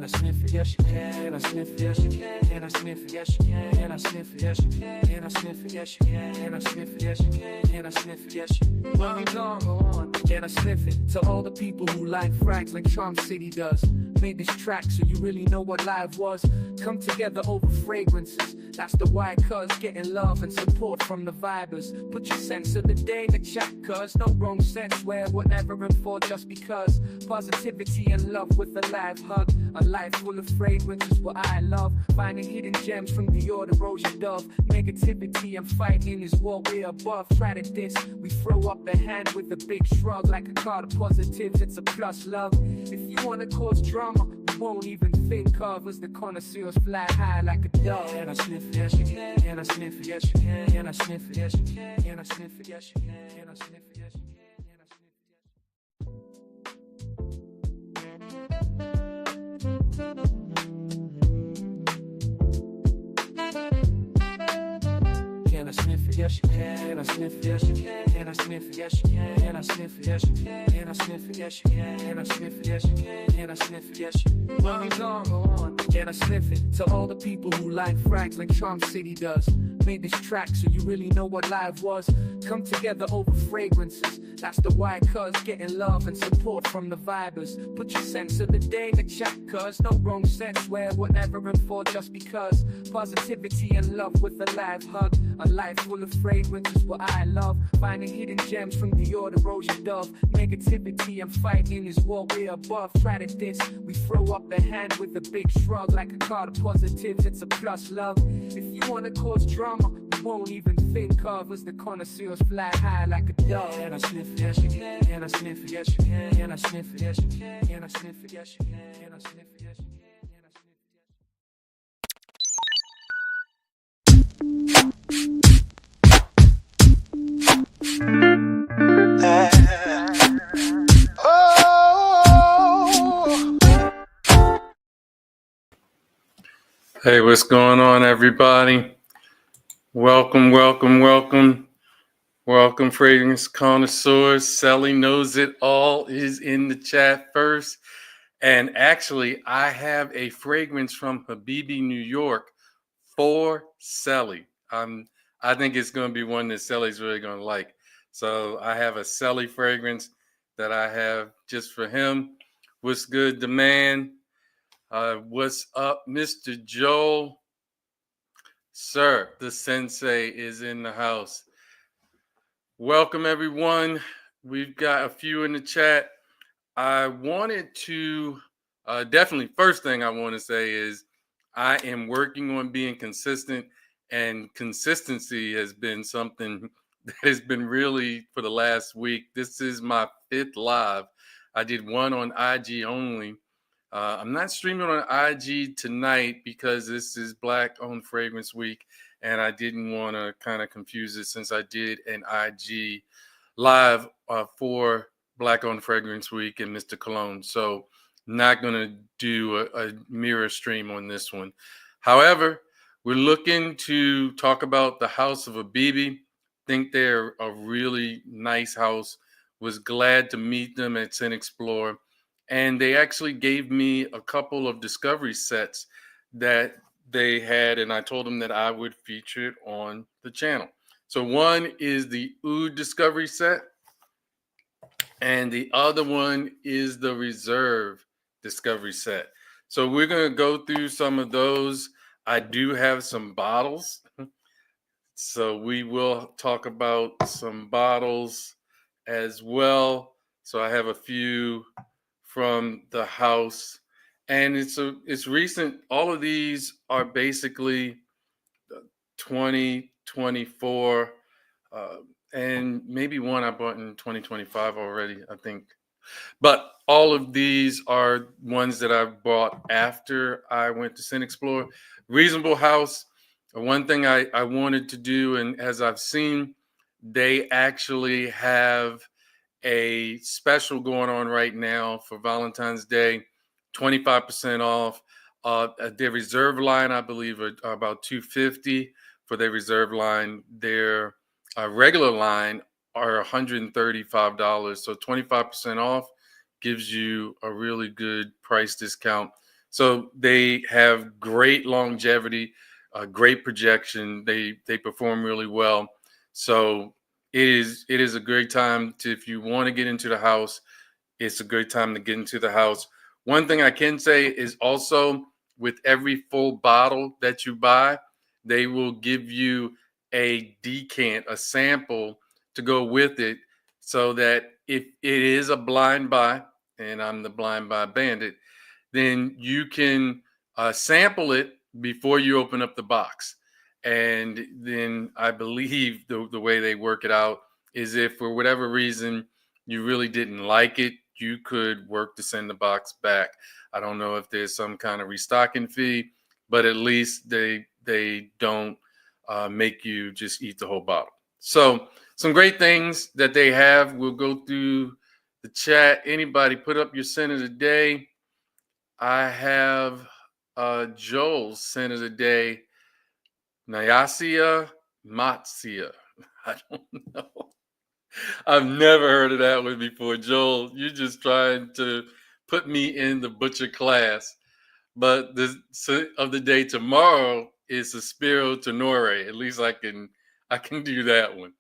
I sniff it? Yes, you can. I sniff it? Yes, you can. And I sniff it? Yes, you can. And I sniff it? Yes, you can. And I sniff it? Yes, you can. And I sniff it? Yes, you can. And I sniff it? Yes, you can. Well, you don't go on. Can I sniff it? To all the people who like frags like Charm City does. Made this track so you really know what live was. Come together over fragrances. That's the why, cuz getting love and support from the vibers. Put your sense of the day in the chat, cuz no wrong sense where whatever and for just because. Positivity and love with a live hug. A life full of fragrances, what I love. Finding hidden gems from the order rose dove. Negativity and fighting is what we're above. Try to diss, we throw up the hand with a big shrug. Like a card of positives, it's a plus love. If you wanna cause drama, we won't even think of us. The connoisseurs fly high like a dove. And I sniff it, yes you can. And I sniff it, yes you can. And I sniff it, yes you can. And I sniff it, yes you can. And I sniff it, yes you can. Can I sniff it? Yes, you can. And I sniff it? Yes, you can. And I sniff it? Yes, you can. And I sniff it? Yes, you can. And I sniff it? Yes, you can. And I sniff it? Yes, you can. And I sniff it? Yes, you can. Well, you don't go on. Can I sniff it? To all the people who like frags like Charm City does. Made this track so you really know what live was. Come together over fragrances. That's the why, cuz getting love and support from the vibers. Put your sense of the day in the chat, cuz no wrong sense where whatever and for just because. Positivity and love with a live hug. A life full of fragrances, what I love. Finding hidden gems from the order rose dove. Negativity and fighting is what we're above. Try to diss, we throw up the hand with a big shrug. Like a card of positives, it's a plus love. If you wanna cause drama, we won't even think of us. The connoisseurs fly high like a dove. And I sniff it, yes you can. And I sniff it, yes you can. And I sniff it, yes you can. And I sniff it, yes you can. And I sniff it, yes you can. Hey, what's going on, everybody? Welcome, Fragrance Connoisseurs. Sally Knows It All is in the chat first. And actually, I have a fragrance from Habibi, New York for Sally. I think it's going to be one that Sally's really going to like. So I have a Sally fragrance that I have just for him. What's good, the man? What's up, Mr. Joel? Sir, the sensei is in the house. Welcome, everyone. We've got a few in the chat. I wanted to definitely, first thing I want to say is I am working on being consistent, and consistency has been something that has been really for the last week. This is my 5th live. I did one on IG only. I'm not streaming on IG tonight because this is Black Owned Fragrance Week, and I didn't want to kind of confuse it since I did an IG live for Black Owned Fragrance Week and Mr. Cologne. So not going to do a mirror stream on this one. However, we're looking to talk about the House of Habibi. Think they're a really nice house. Was glad to meet them at Scent Explore. And they actually gave me a couple of discovery sets that they had, and I told them that I would feature it on the channel. So one is the Oud discovery set, and the other one is the Reserve discovery set. So we're going to go through some of those. I do have some bottles, so we will talk about some bottles as well. So I have a few from the house, and it's recent. All of these are basically 2024, and maybe one I bought in 2025 already, I think. But all of these are ones that I bought after I went to Scent Explore. Reasonable House. One thing I wanted to do, and as I've seen, they actually have a special going on right now for Valentine's Day, 25% off. Their Reserve line, I believe, are about $250 for their Reserve line. Their regular line are $135. So 25% off gives you a really good price discount. So they have great longevity, great projection. They perform really well. So it is a great time to, if you want to get into the house, it's a good time to get into the house. One thing I can say is also, with every full bottle that you buy, they will give you a decant, a sample to go with it, so that if it is a blind buy, and I'm the blind buy bandit, then you can sample it before you open up the box. And then I believe the way they work it out is, if for whatever reason you really didn't like it, you could work to send the box back. I don't know if there's some kind of restocking fee, but at least they don't make you just eat the whole bottle. So some great things that they have. We'll go through the chat. Anybody put up your scent of the day? I have Joel's scent of the day, Nyasia Matsia. I don't know. I've never heard of that one before. Joel, you're just trying to put me in the butcher class. But the scent of the day tomorrow is Suspiro Tenore. At least I can do that one.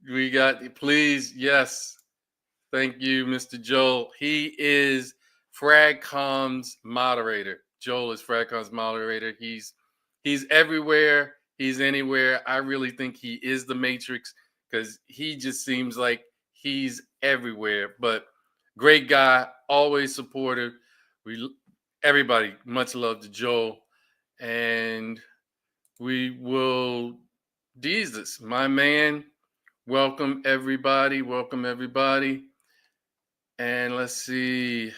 We got, please, yes. Thank you, Mr. Joel. He is Fragcom's moderator. Joel is Fragcom's moderator. He's everywhere. He's anywhere. I really think he is the Matrix, because he just seems like he's everywhere. But great guy, always supportive. We Everybody, much love to Joel, and we will. Jesus, my man. Welcome everybody. Welcome everybody. And let's see,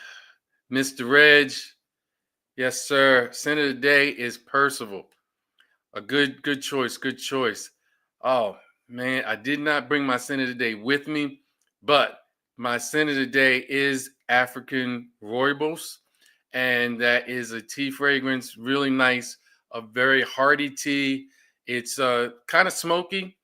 Mr. Reg. Yes, sir. Scent of the day is Percival. A good choice. Good choice. Oh man, I did not bring my scent of the day with me, but my scent of the day is African Rooibos, and that is a tea fragrance. Really nice, a very hearty tea. It's kind of smoky,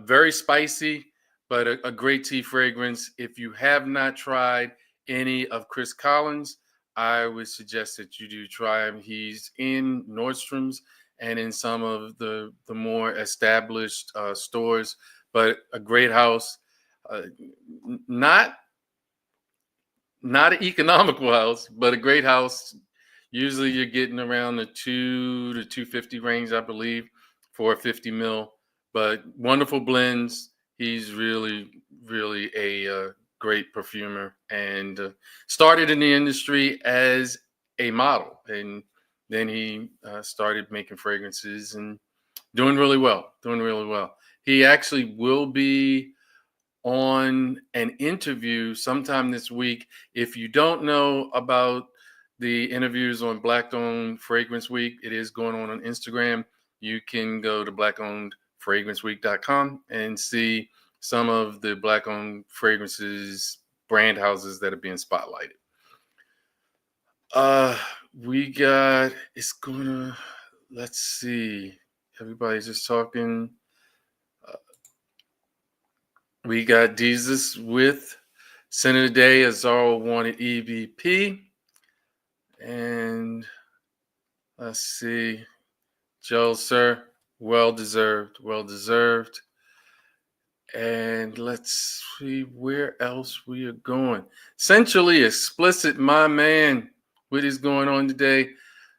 very spicy, but a great tea fragrance. If you have not tried any of Chris Collins, I would suggest that you do try him. He's in Nordstrom's and in some of the more established stores, but a great house. Uh, not an economical house, but a great house. Usually you're getting around the 2 to 250 range, I believe, for a 50 mil. But wonderful blends. He's really, really a great perfumer, and started in the industry as a model, and then he started making fragrances and doing really well. Doing really well. He actually will be on an interview sometime this week. If you don't know about the interviews on Black Owned Fragrance Week, it is going on Instagram. You can go to blackownedfragranceweek.com and see some of the Black owned fragrances brand houses that are being spotlighted. We got, let's see, everybody's just talking. We got Jesus with scent of the day, Azaro wanted EVP. And let's see, Joel, sir, well deserved, well deserved. And let's see where else we are going. Essentially Explicit, my man, what is going on today?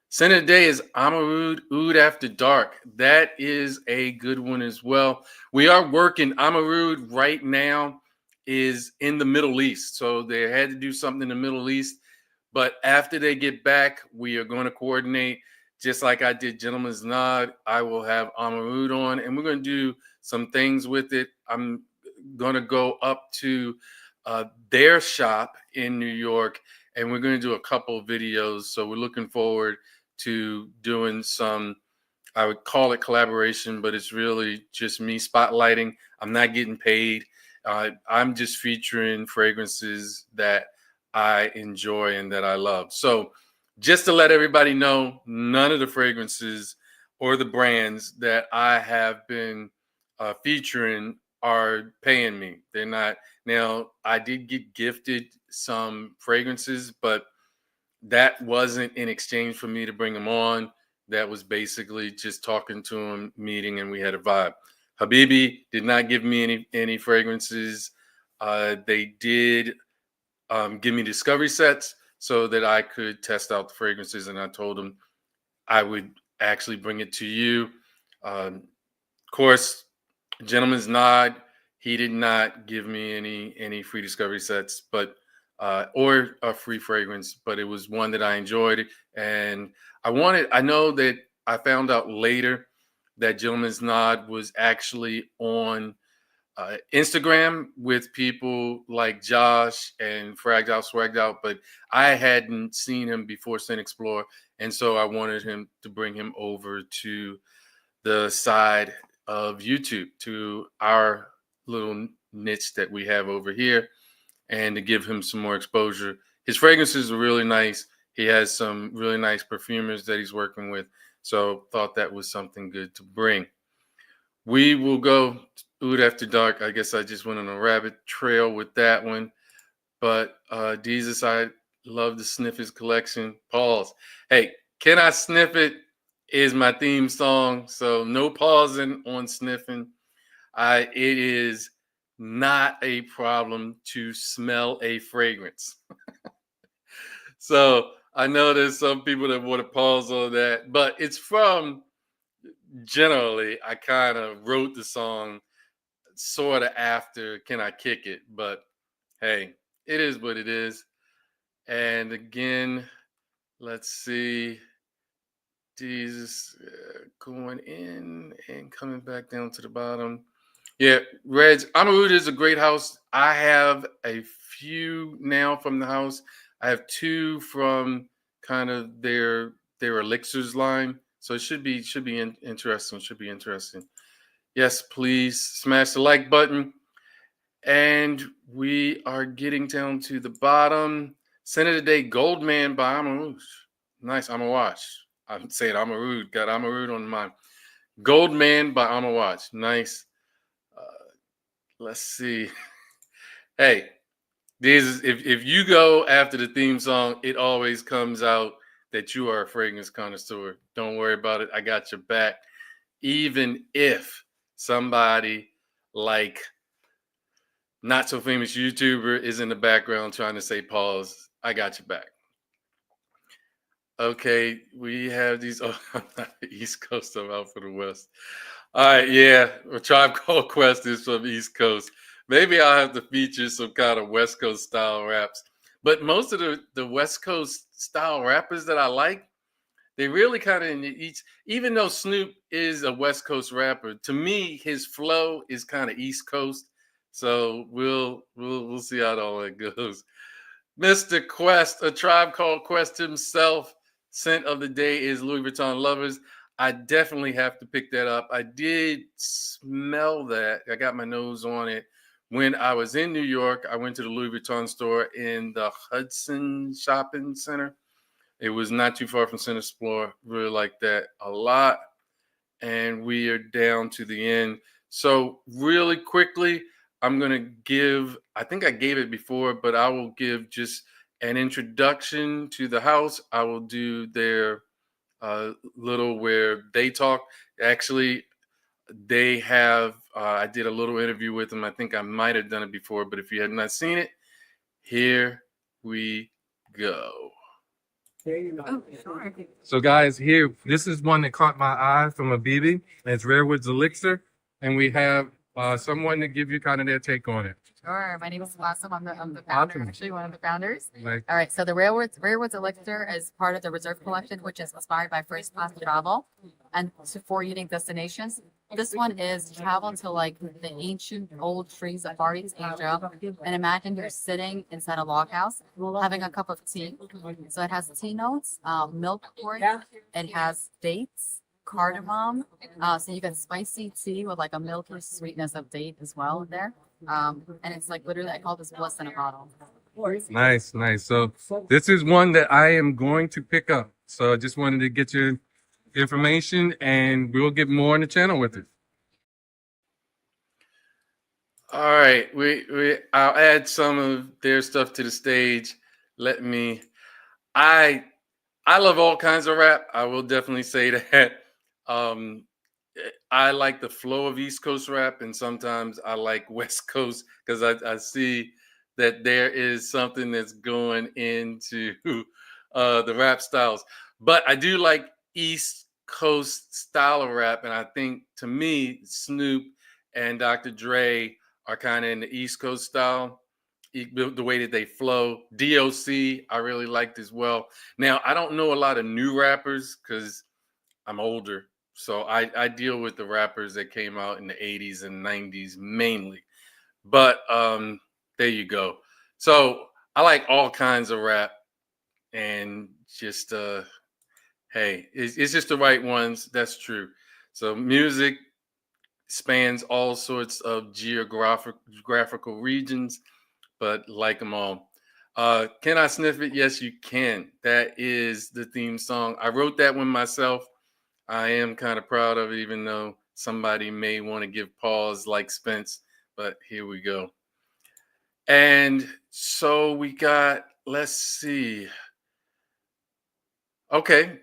Scent of the day is Amarud Oud After Dark. That is a good one as well. We are working. Amarud right now is in the Middle East, so they had to do something in the Middle East. But after they get back, we are going to coordinate, just like I did Gentleman's Nod. I will have Amarud on, and we're going to do some things with it. I'm going to go up to their shop in New York, and we're going to do a couple of videos. So we're looking forward to doing some, I would call it collaboration, but it's really just me spotlighting. I'm not getting paid. I'm just featuring fragrances that I enjoy and that I love. So just to let everybody know, none of the fragrances or the brands that I have been featuring are paying me. They're not. Now, I did get gifted some fragrances, but that wasn't in exchange for me to bring him on. That was basically just talking to him, meeting, and we had a vibe. Habibi did not give me any fragrances. They did give me discovery sets so that I could test out the fragrances, and I told them I would actually bring it to you. Of course, gentleman's nod. He did not give me any free discovery sets, but or a free fragrance, but it was one that I enjoyed, and I wanted. I know that I found out later that gentleman's nod was actually on Instagram with people like Josh and Fragged Out, Swagged Out, but I hadn't seen him before Scent Explore, and so I wanted him to bring him over to the side of YouTube, to our little niche that we have over here, and to give him some more exposure. His fragrances are really nice. He has some really nice perfumers that he's working with, so thought that was something good to bring. We will go Oud After Dark. I guess I just went on a rabbit trail with that one. But Jesus, I love to sniff his collection. Pause. Hey, Can I Sniff It is my theme song. So no pausing on sniffing. It is not a problem to smell a fragrance. So I know there's some people that want to pause on that, but it's from, generally, I kind of wrote the song sort of after Can I Kick It? But hey, it is what it is. And again, let's see. Jesus, going in and coming back down to the bottom. Yeah, Reg, Amarud is a great house. I have a few now from the house. I have two from kind of their elixirs line. So it should be interesting. Should be interesting. Yes, please smash the like button. And we are getting down to the bottom. Scent of the Day, Goldman by Amarouche. Nice, Amawash. I'm saying Amarud. Got Amarud on mine. Goldman by Amawash. Nice. Let's see. Hey, if you go after the theme song, it always comes out that you are a fragrance connoisseur. Don't worry about it. I got your back. Even if somebody like not so famous YouTuber is in the background trying to say pause, I got your back. Okay, we have these. Oh, I'm not the East Coast. I'm out for the West. All right, yeah. A Tribe Called Quest is from East Coast. Maybe I'll have to feature some kind of West Coast style raps. But most of the West Coast style rappers that I like, they really kind of in each. Even though Snoop is a West Coast rapper, to me his flow is kind of East Coast. So we'll see how all that goes. Mr. Quest, A Tribe Called Quest himself. Scent of the Day is Louis Vuitton Lovers. I definitely have to pick that up. I did smell that. I got my nose on it when I was in New York. I went to the Louis Vuitton store in the Hudson Shopping Center. It was not too far from Center Explore. Really like that a lot. And we are down to the end. So really quickly, I'm going to give, I think I gave it before, but I will give just an introduction to the house. I will do their little where they talk. Actually, they have, I did a little interview with them. I think I might have done it before, but if you have not seen it, here we go. Oh, sure. So, guys, here, this is one that caught my eye from Habibi. It's Rare Woods Elixir. And we have someone to give you kind of their take on it. Sure. My name is Blossom. I'm the founder, Awesome. actually one of the founders. Like, All right. So the Rare Woods Elixir is part of the Reserve Collection, which is inspired by first class travel and for unique destinations. This one is travel to like the ancient old trees of Far East Asia, and imagine you're sitting inside a log house having a cup of tea. So it has tea notes, milk porridge, it has dates, cardamom. So you get spicy tea with like a milky sweetness of date as well in there. And it's like literally, I call this bliss in a bottle. nice, nice. So this is one that I am going to pick up. So I just wanted to get your information, and we'll get more on the channel with it. All right, I'll add some of their stuff to the stage. Let me I I love all kinds of rap. I will definitely say that. Um, I like the flow of East Coast rap, and sometimes I like West Coast because I see that there is something that's going into the rap styles. But I do like East Coast style of rap, and I think to me, Snoop and Dr. Dre are kind of in the East Coast style. The way that they flow. DOC, I really liked as well. Now, I don't know a lot of new rappers because I'm older. So I deal with the rappers that came out in the 80s and 90s mainly. But there you go. So I like all kinds of rap and just hey, it's just the right ones. That's true. So music spans all sorts of geographical regions, but like them all. Can I sniff it? Yes, you can. That is the theme song. I wrote that one myself. I am kind of proud of it, even though somebody may want to give pause like Spence, but here we go. And so we got, let's see. Okay.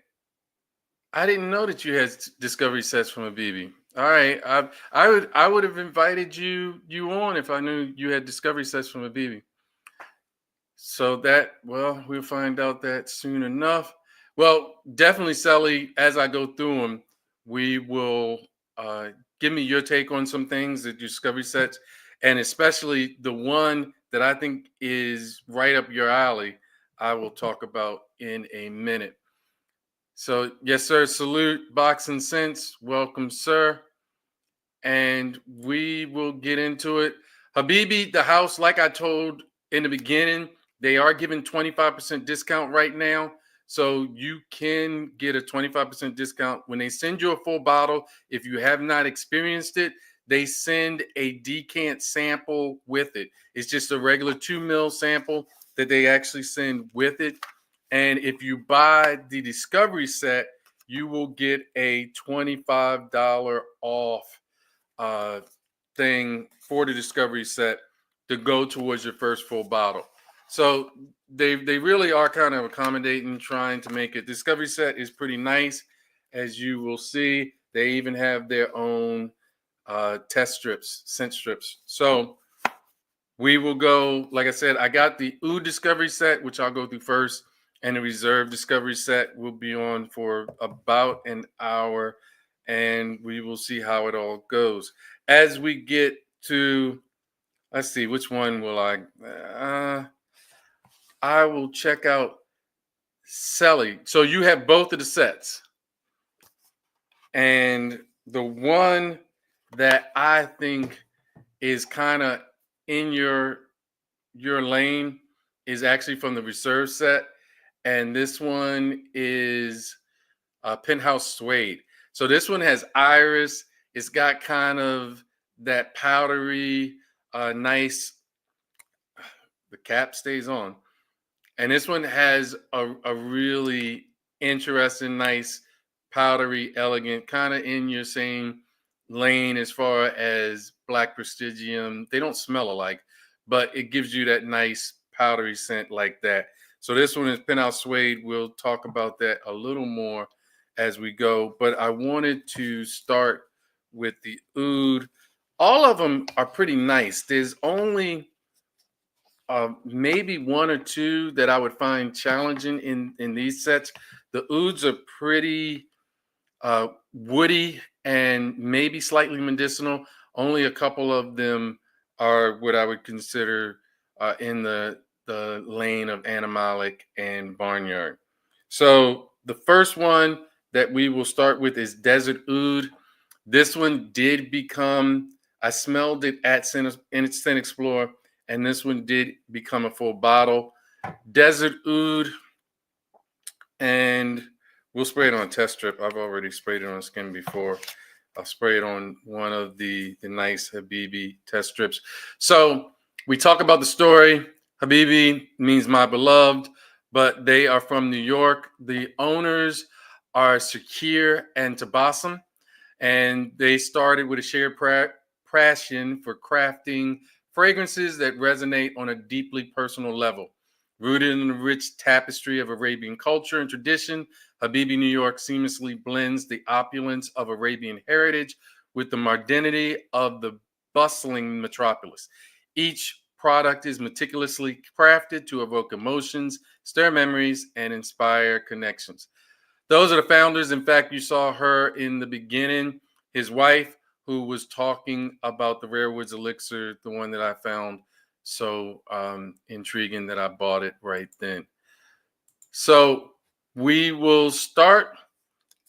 I didn't know that you had discovery sets from Habibi. All right. I would have invited you on if I knew you had discovery sets from Habibi. So that, well, we'll find out that soon enough. Well, definitely, Sally, as I go through them, we will give me your take on some things that Discovery sets, and especially the one that I think is right up your alley, I will talk about in a minute. So, yes, sir. Salute, Boxing Sense. Welcome, sir. And we will get into it. Habibi, the house, like I told in the beginning, they are giving 25% discount right now. So you can get a 25% discount when they send you a full bottle. If you have not experienced it, they send a decant sample with it. It's just a regular 2 ml sample that they actually send with it. And if you buy the Discovery set, you will get a $25 off uh, thing for the Discovery set to go towards your first full bottle. So they really are kind of accommodating, trying to make it. Discovery set is pretty nice, as you will see. They even have their own test strips, scent strips. So we will go. Like I said, I got the Oud Discovery set, which I'll go through first, and the Reserve Discovery set will be on for about an hour, and we will see how it all goes. As we get to, let's see, which one will I will check out Selly. So you have both of the sets, and the one that I think is kind of in your lane is actually from the Reserve set, and this one is Penthouse Suede. So this one has iris. It's got kind of that powdery, nice. The cap stays on, and this one has a really interesting, nice, powdery, elegant, kind of in your same lane as far as Black Prestigium. They don't smell alike, but it gives you that nice powdery scent like that. So this one is Penthouse Suede. We'll talk about that a little more as we go. But I wanted to start with the Oud. All of them are pretty nice. There's only maybe one or two that I would find challenging in these sets. The Ouds are pretty woody and maybe slightly medicinal. Only a couple of them are what I would consider in the lane of animalic and barnyard. So the first one that we will start with is Desert Oud. This one did become, I smelled it at Scent Explorer, and this one did become a full bottle. Desert Oud, and we'll spray it on a test strip. I've already sprayed it on skin before. I'll spray it on one of the nice Habibi test strips. So we talk about the story. Habibi means my beloved, but they are from New York. The owners are Shakir and Tabassum, and they started with a shared passion for crafting fragrances that resonate on a deeply personal level. Rooted in the rich tapestry of Arabian culture and tradition, Habibi New York seamlessly blends the opulence of Arabian heritage with the modernity of the bustling metropolis. Each product is meticulously crafted to evoke emotions, stir memories, and inspire connections. Those are the founders. In fact, you saw her in the beginning, his wife, who was talking about the Rare Woods Elixir, the one that I found so intriguing that I bought it right then. So we will start,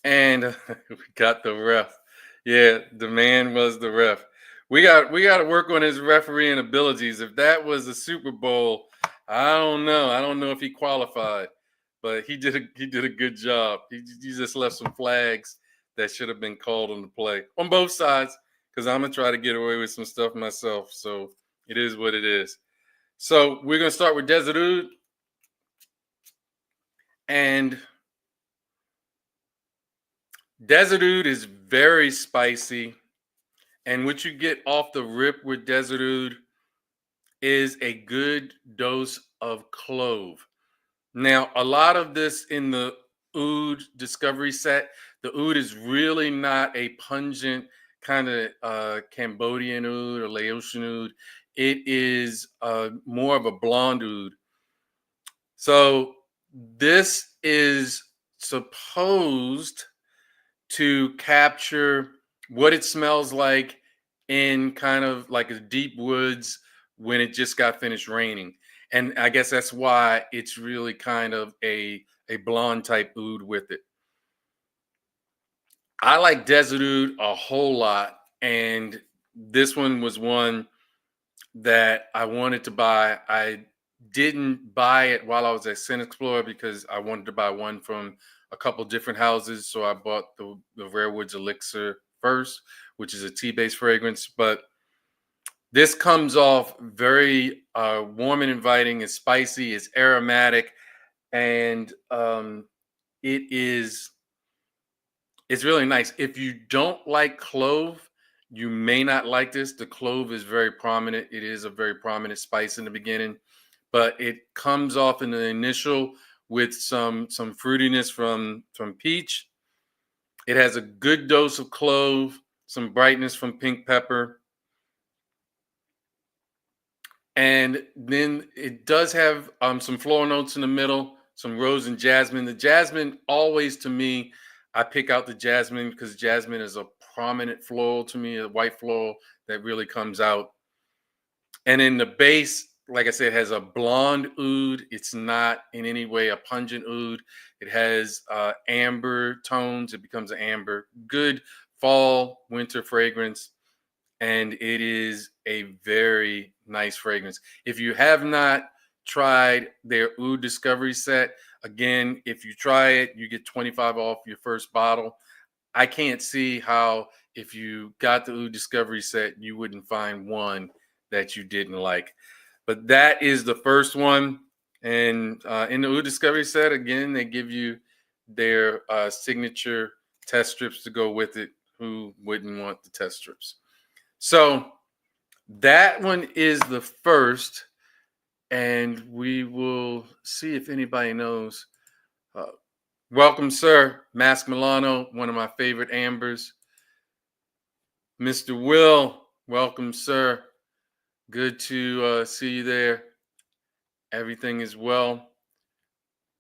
and we got the ref. Yeah, the man was the ref. We got to work on his refereeing abilities. If that was a Super Bowl, I don't know. I don't know if he qualified, but he did a good job. He just left some flags that should have been called on the play on both sides, because I'm gonna try to get away with some stuff myself. So it is what it is. So we're gonna start with Desert Oud, and Desert Oud is very spicy. And what you get off the rip with Desert Oud is a good dose of clove. Now, a lot of this in the Oud Discovery set, the Oud is really not a pungent kind of Cambodian Oud or Laotian Oud. It is more of a blonde Oud. So this is supposed to capture what it smells like in kind of like a deep woods when it just got finished raining. And I guess that's why it's really kind of a blonde type oud with it. I like Desert Oud a whole lot. And this one was one that I wanted to buy. I didn't buy it while I was at Scent Explorer because I wanted to buy one from a couple different houses. So I bought the Rare Woods Elixir first, which is a tea-based fragrance. But this comes off very warm and inviting. It's spicy, it's aromatic, and it's really nice. If you don't like clove, you may not like this. The clove is very prominent. It is a very prominent spice in the beginning, but it comes off in the initial with some fruitiness from peach. It has a good dose of clove, some brightness from pink pepper, and then it does have some floral notes in the middle, some rose and jasmine. The jasmine always, to me, I pick out the jasmine because jasmine is a prominent floral to me, a white floral that really comes out. And in the base, like I said, has a blonde oud. It's not in any way a pungent oud. It has amber tones. It becomes an amber. Good fall, winter fragrance. And it is a very nice fragrance. If you have not tried their Oud Discovery set, again, if you try it, you get 25 off your first bottle. I can't see how, if you got the Oud Discovery set, you wouldn't find one that you didn't like. But that is the first one. And in the Oud Discovery set, again, they give you their signature test strips to go with it. Who wouldn't want the test strips? So that one is the first, and we will see if anybody knows. Welcome, sir. Mask Milano, one of my favorite ambers. Mr. Will, welcome, sir. Good to see you there. Everything is well.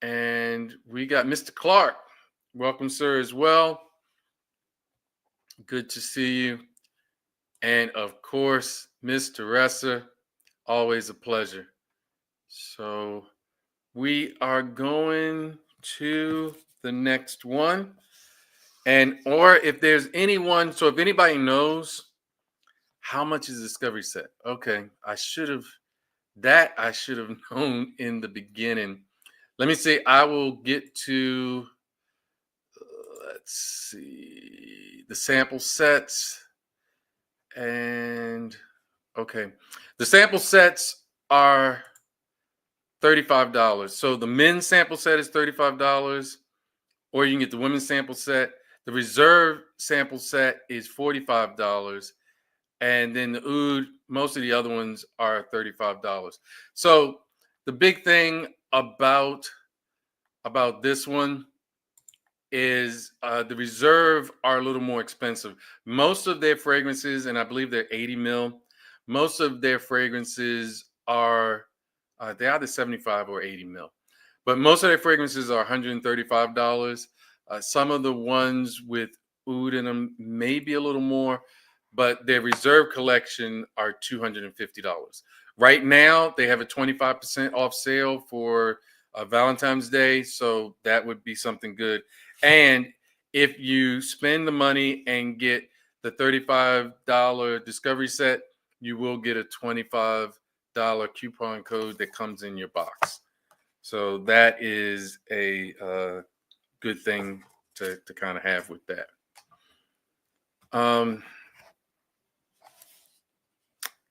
And we got Mr. Clark. Welcome, sir, as well. Good to see you. And of course, Miss Teresa, always a pleasure. So we are going to the next one. And or if there's anyone, so if anybody knows how much is Discovery set? Okay, I should have known in the beginning. Let me see. I will get to let's see the sample sets. And okay, the sample sets are $35. So the men's sample set is $35, or you can get the women's sample set. The reserve sample set is $45. And then the Oud, most of the other ones are $35. So the big thing about this one is the Reserve are a little more expensive. Most of their fragrances, and I believe they're 80 mil, most of their fragrances are they're either 75 or 80 mil. But most of their fragrances are $135. Some of the ones with oud in them may be a little more, but their Reserve collection are $250. Right now, they have a 25% off sale for Valentine's Day, so that would be something good. And if you spend the money and get the $35 discovery set, you will get a $25 coupon code that comes in your box. So that is a good thing to kind of have with that.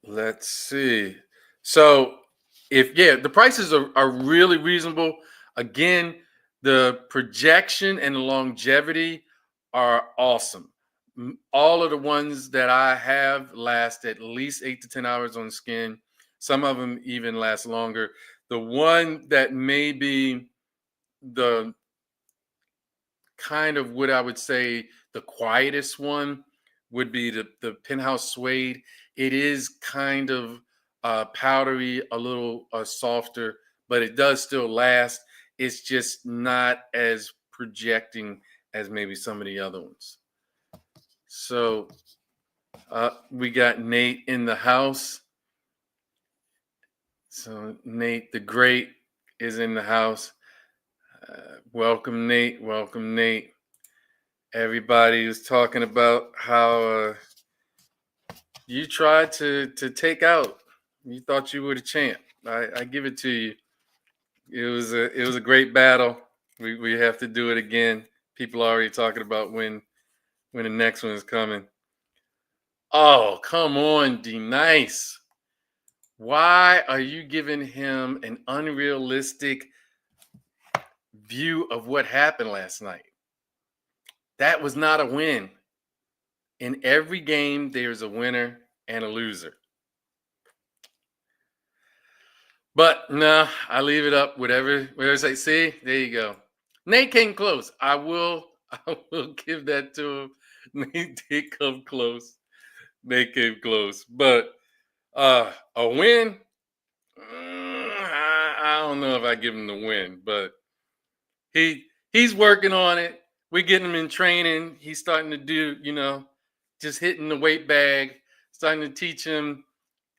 Let's see. So the prices are really reasonable. Again, the projection and the longevity are awesome. All of the ones that I have last at least 8 to 10 hours on skin. Some of them even last longer. The one that may be the kind of what I would say the quietest one would be the Penthouse Suede. It is kind of powdery, a little softer, but it does still last. It's just not as projecting as maybe some of the other ones. So we got Nate in the house. So Nate the Great is in the house. Welcome, Nate. Welcome, Nate. Everybody was talking about how you tried to take out. You thought you were the champ. I give it to you. It was a great battle. We have to do it again. People are already talking about when the next one is coming. Oh, come on, D Nice. Why are you giving him an unrealistic view of what happened last night? That was not a win. In every game, there's a winner and a loser. But no, I leave it up. Whatever I say, there you go. Nate came close. I will give that to him. Nate did come close. Nate came close. But a win, I don't know if I give him the win, but he's working on it. We're getting him in training. He's starting to do, just hitting the weight bag, starting to teach him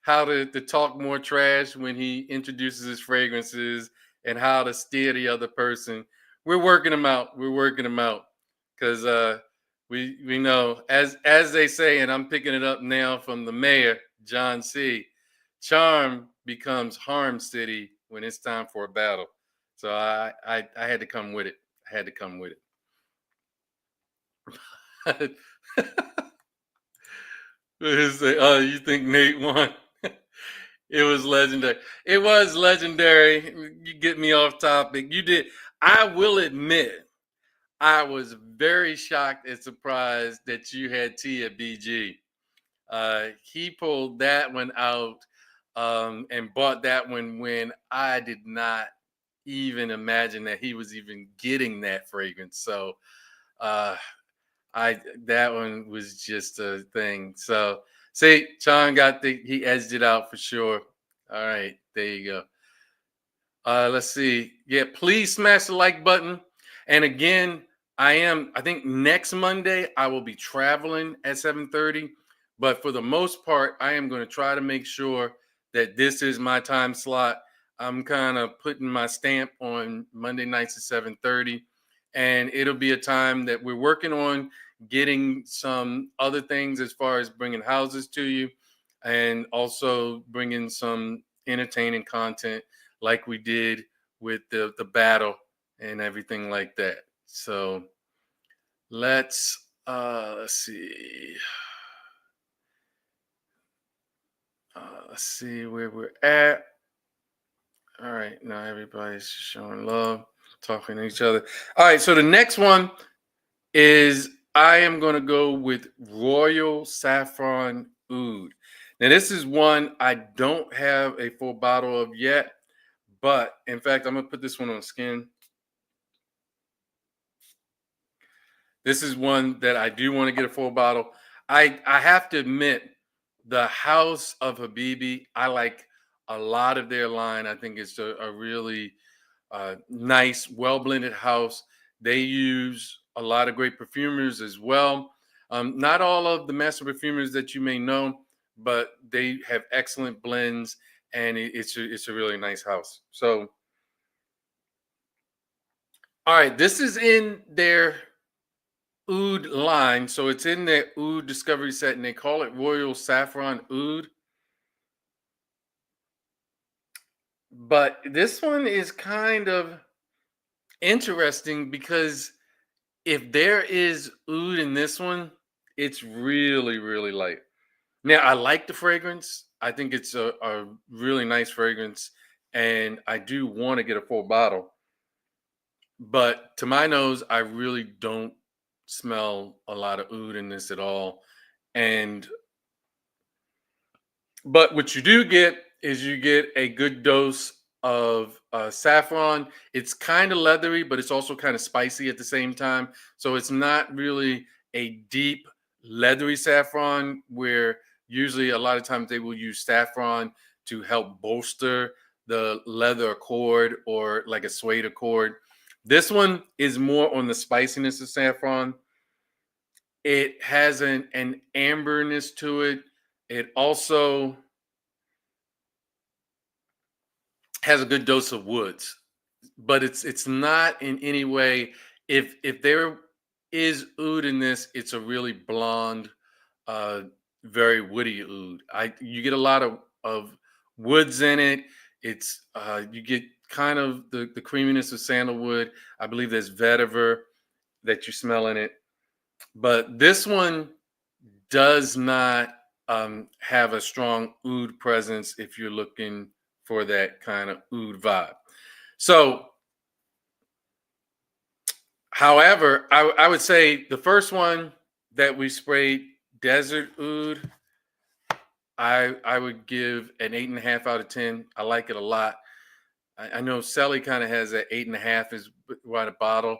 how to talk more trash when he introduces his fragrances and how to steer the other person. We're working him out. Because we know, as they say, and I'm picking it up now from the mayor, John C., charm becomes harm city when it's time for a battle. So I had to come with it. You think Nate won? It was legendary. It was legendary. You get me off topic. You did. I will admit, I was very shocked and surprised that you had T at BG. He pulled that one out and bought that one when I did not even imagine that he was even getting that fragrance. So that one was just a thing. So see, Sean he edged it out for sure. All right, there you go. Let's see. Yeah, please smash the like button. And again, I think next Monday I will be traveling at 7:30. But for the most part, I am going to try to make sure that this is my time slot. I'm kind of putting my stamp on Monday nights at 7:30. And it'll be a time that we're working on getting some other things as far as bringing houses to you and also bringing some entertaining content like we did with the battle and everything like that. So let's see. Let's see where we're at. All right, now everybody's showing love, talking to each other. All right, so the next one is I am going to go with Royal Saffron Oud. Now, this is one I don't have a full bottle of yet, But in fact, I'm gonna put this one on skin. This is one that I do want to get a full bottle. I have to admit, the House of Habibi, I like a lot of their line. I think it's a really nice, well blended house. They use a lot of great perfumers as well. Not all of the master perfumers that you may know, but they have excellent blends, and it's a really nice house. So, all right, this is in their Oud line. So it's in their Oud Discovery set, and they call it Royal Saffron Oud. But this one is kind of interesting because if there is oud in this one, it's really, really light. Now, I like the fragrance. I think it's a really nice fragrance, and I do want to get a full bottle. But to my nose, I really don't smell a lot of oud in this at all. And but what you do get is you get a good dose of saffron. It's kind of leathery, but it's also kind of spicy at the same time. So it's not really a deep leathery saffron where usually a lot of times they will use saffron to help bolster the leather accord or like a suede accord. This one is more on the spiciness of saffron. It has an amberness to it. It also has a good dose of woods, but it's not in any way. If there is oud in this, it's a really blonde, uh, very woody oud. You get a lot of woods in it. It's you get kind of the creaminess of sandalwood. I believe there's vetiver that you smell in it, but this one does not have a strong oud presence if you're looking for that kind of oud vibe. So, however, I would say the first one that we sprayed, Desert Oud, I would give an 8.5 out of 10. I like it a lot. I know Sally kind of has that 8.5 is right a bottle.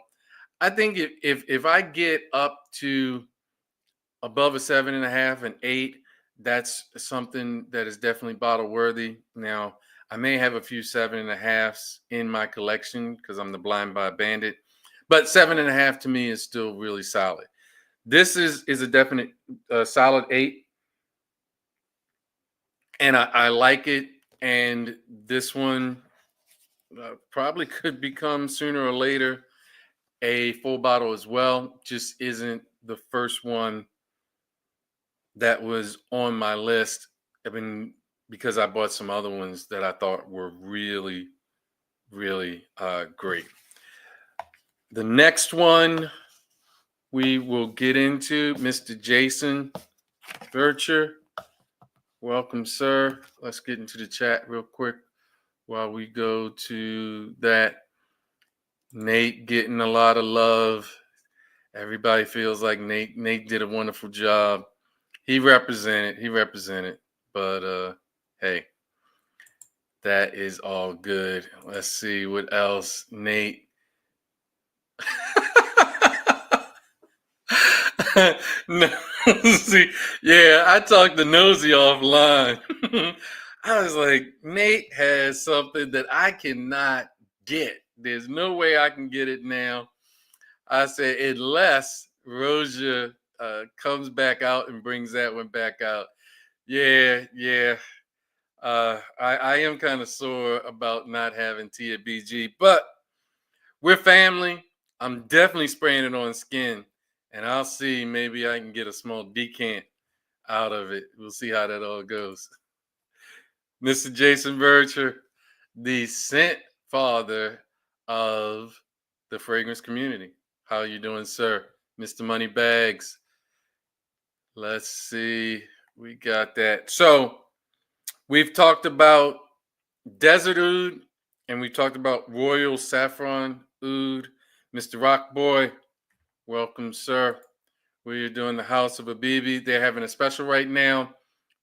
I think if I get up to above a 7.5 and 8, that's something that is definitely bottle worthy. Now, I may have a few 7.5s in my collection because I'm the blind buy bandit, but 7.5 to me is still really solid. This is a definite solid 8, and I like it. And this one probably could become sooner or later a full bottle as well. Just isn't the first one that was on my list. I mean, because I bought some other ones that I thought were really, really great. The next one we will get into, Mr. Jason Vircher. Welcome, sir. Let's get into the chat real quick while we go to that. Nate getting a lot of love. Everybody feels like Nate did a wonderful job. He represented. But hey, that is all good. Let's see what else. Nate. Nosy. Yeah, I talked to Nosy offline. I was like, Nate has something that I cannot get. There's no way I can get it now. I said, unless Rosia comes back out and brings that one back out. Yeah. I am kind of sore about not having Tia BG, but we're family. I'm definitely spraying it on skin, and I'll see. Maybe I can get a small decant out of it. We'll see how that all goes. Mr. Jason Bircher, the scent father of the fragrance community. How you doing, sir? Mr. Moneybags. Let's see. We got that. So we've talked about Desert Oud, and we talked about Royal Saffron Oud. Mr. Rock Boy, welcome, sir. We're doing the House of Habibi. They're having a special right now,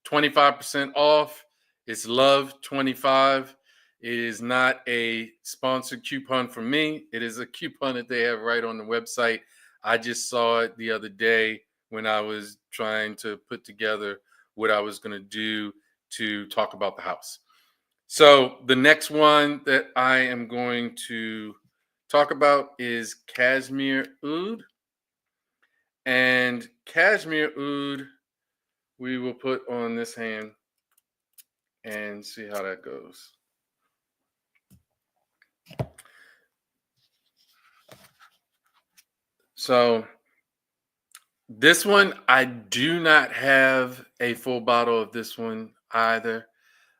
25% off. It's Love 25. It is not a sponsored coupon from me. It is a coupon that they have right on the website. I just saw it the other day when I was trying to put together what I was going to do to talk about the house. So the next one that I am going to talk about is Cashmere Oud. And Cashmere Oud, we will put on this hand and see how that goes. So this one, I do not have a full bottle of this one either.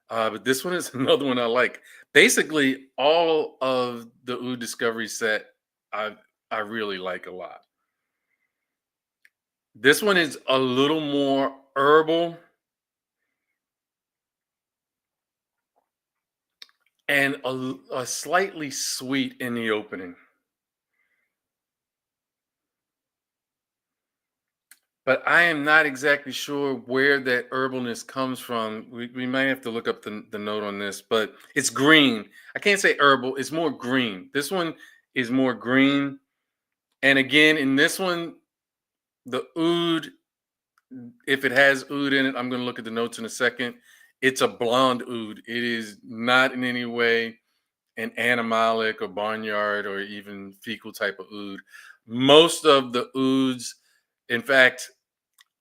But this one is another one I like. Basically, all of the Oud Discovery set, I really like a lot. This one is a little more herbal and a slightly sweet in the opening. But I am not exactly sure where that herbalness comes from. We might have to look up the note on this, but it's green. I can't say herbal, it's more green. This one is more green. And again, in this one, the oud, if it has oud in it, I'm going to look at the notes in a second. It's a blonde oud. It is not in any way an animalic or barnyard or even fecal type of oud. Most of the ouds, in fact,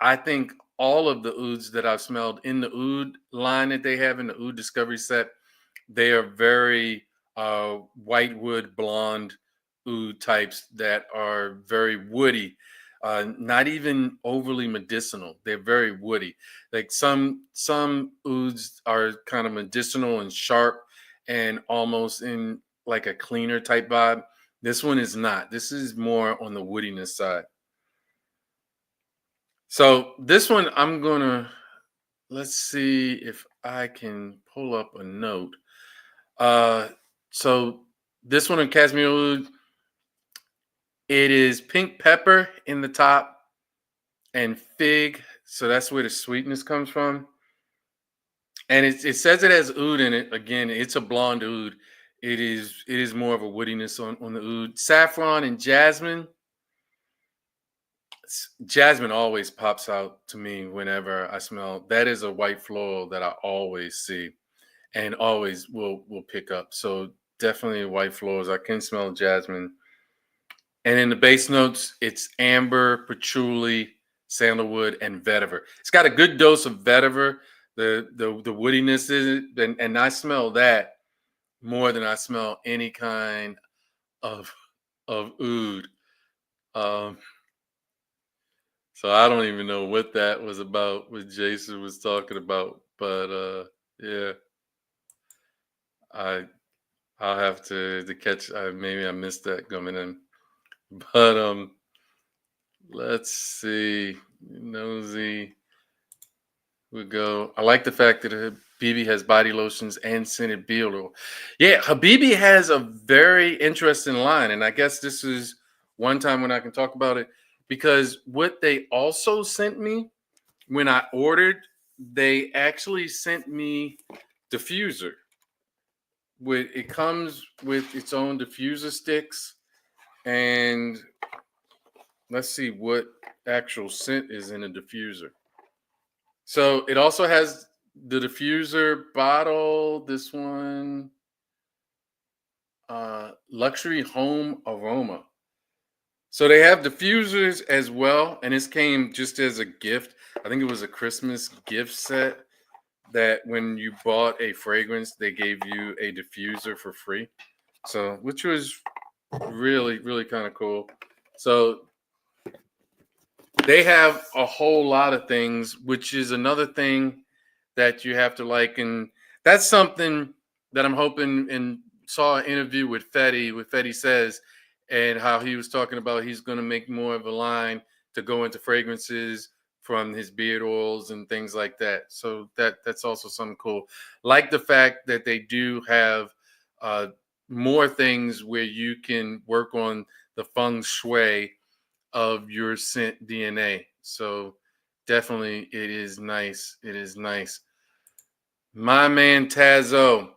I think all of the ouds that I've smelled in the oud line that they have in the Oud Discovery set, they are very whitewood blonde oud types that are very woody, not even overly medicinal. They're very woody. Like some ouds are kind of medicinal and sharp and almost in like a cleaner type vibe. This one is not. This is more on the woodiness side. So this one, let's see if I can pull up a note. So this one in Cashmere Oud, it is pink pepper in the top and fig. So that's where the sweetness comes from. And it says it has oud in it. Again, it's a blonde oud. It is more of a woodiness on the oud. Saffron and jasmine. Jasmine always pops out to me whenever I smell. That is a white floral that I always see and always will pick up. So definitely white florals. I can smell jasmine. And in the base notes, it's amber, patchouli, sandalwood, and vetiver. It's got a good dose of vetiver. The woodiness is it, and I smell that more than I smell any kind of oud. So I don't even know what that was about, what Jason was talking about. But yeah, I'll have to catch. Maybe I missed that coming in. But let's see. Nosy. We go. I like the fact that Habibi has body lotions and scented beard oil. Yeah, Habibi has a very interesting line, and I guess this is one time when I can talk about it because what they also sent me when I ordered, they actually sent me diffuser. It comes with its own diffuser sticks, and let's see what actual scent is in a diffuser. So it also has the diffuser bottle. This one, luxury home aroma. So they have diffusers as well, and this came just as a gift. I think it was a Christmas gift set that when you bought a fragrance, they gave you a diffuser for free. So, which was really, really kind of cool. So they have a whole lot of things, which is another thing that you have to like. And that's something that I'm hoping and saw an interview with Fetty Says, and how he was talking about he's going to make more of a line to go into fragrances from his beard oils and things like that. So that's also something cool. Like the fact that they do have more things where you can work on the feng shui of your scent DNA. So definitely it is nice. It is nice. My man Tazo.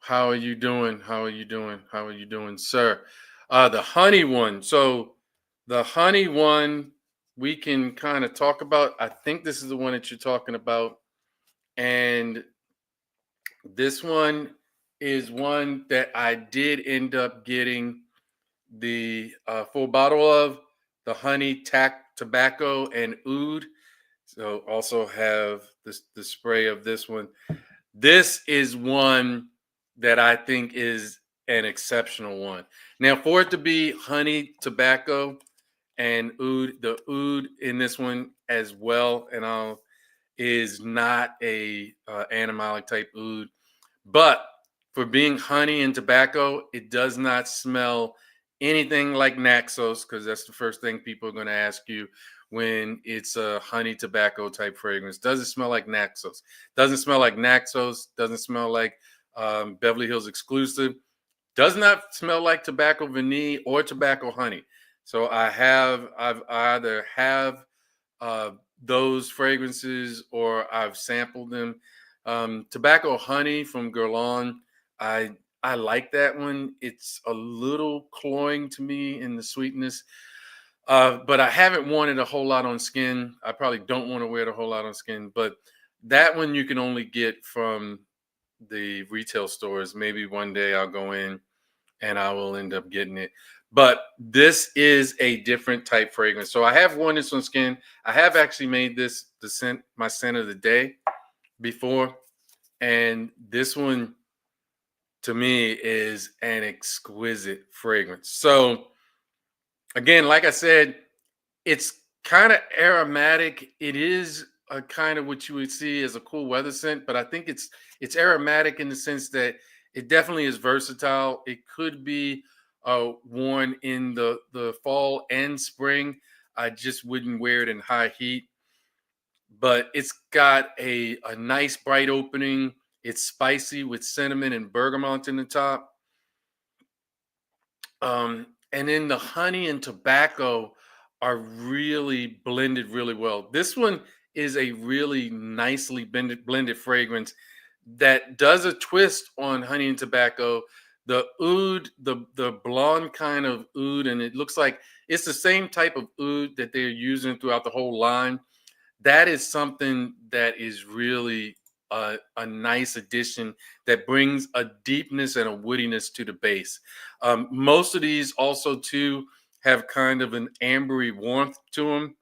How are you doing? How are you doing? How are you doing, sir? The honey one. So the honey one we can kind of talk about. I think this is the one that you're talking about. And this one is one that I did end up getting the full bottle of the honey tobacco and oud. So also have the spray of this one. This is one that I think is an exceptional one. Now, for it to be honey tobacco and oud, the oud in this one as well, and I'll is not a animalic type oud, but for being honey and tobacco, it does not smell anything like Naxos, because that's the first thing people are going to ask you when it's a honey tobacco type fragrance. Does it smell like Naxos? Doesn't smell like Naxos. Doesn't smell like Beverly Hills exclusive. Does not smell like tobacco vanille or tobacco honey. So I've either have uh, those fragrances or I've sampled them. Tobacco honey from Guerlain, I like that one. It's a little cloying to me in the sweetness, but I haven't worn it a whole lot on skin. I probably don't want to wear it a whole lot on skin, but that one you can only get from the retail stores. Maybe one day I'll go in and I will end up getting it. But this is a different type fragrance. So I have worn this on skin. I have actually made this my scent of the day before, and this one to me is an exquisite fragrance. So again, like I said, it's kind of aromatic. It is a kind of what you would see as a cool weather scent, but I think it's aromatic in the sense that it definitely is versatile. It could be worn in the fall and spring. I just wouldn't wear it in high heat, but it's got a nice bright opening. It's spicy with cinnamon and bergamot in the top. And then the honey and tobacco are really blended really well. This one is a really nicely blended fragrance that does a twist on honey and tobacco. The oud, the blonde kind of oud, and it looks like it's the same type of oud that they're using throughout the whole line. That is something that is really a nice addition that brings a deepness and a woodiness to the base. Most of these also too have kind of an ambery warmth to them,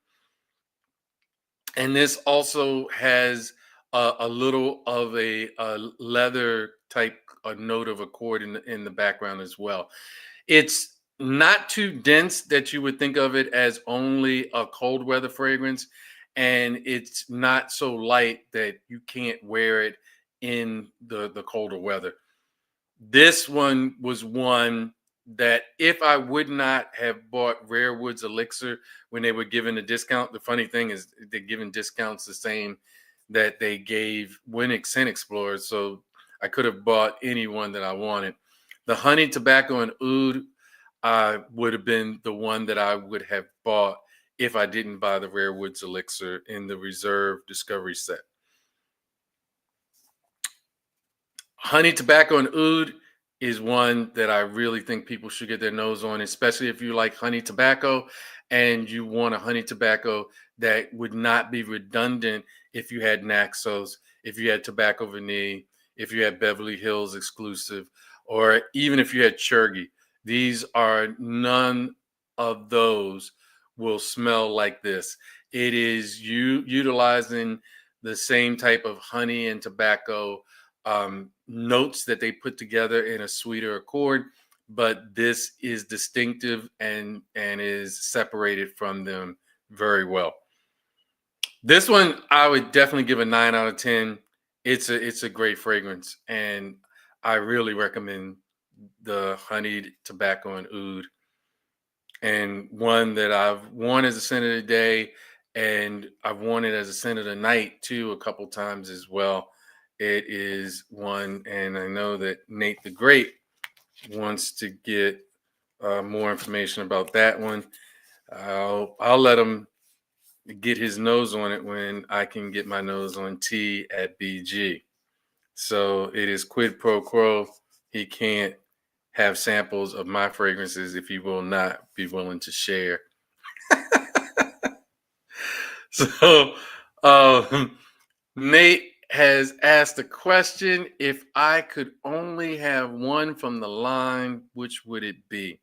and this also has a little of a leather type note of accord in the background as well. It's not too dense that you would think of it as only a cold weather fragrance, and it's not so light that you can't wear it in the colder weather. This one was one that if I would not have bought Rare Woods Elixir when they were given a discount, the funny thing is they're giving discounts the same that they gave Winnick Scent Explorer, so I could have bought any one that I wanted. The honey, tobacco, and oud would have been the one that I would have bought if I didn't buy the Rare Woods Elixir in the Reserve Discovery set. Honey, tobacco, and oud is one that I really think people should get their nose on, especially if you like honey tobacco and you want a honey tobacco that would not be redundant if you had Naxos, if you had Tobacco Vanille, if you had Beverly Hills exclusive, or even if you had Chergy. These are none of those will smell like this. It is you utilizing the same type of honey and tobacco notes that they put together in a sweeter accord, but this is distinctive and is separated from them very well. This one I would definitely give a 9 out of 10. It's a great fragrance, and I really recommend the honeyed tobacco and oud, and one that I've worn as a scent of the day, and I've worn it as a scent of the night too a couple times as well. It is one, and I know that Nate the Great wants to get more information about that one. I'll let him get his nose on it when I can get my nose on T at BG. So it is quid pro quo. he can't have samples of my fragrances if he will not be willing to share. So, Nate has asked a question: if I could only have one from the line, which would it be?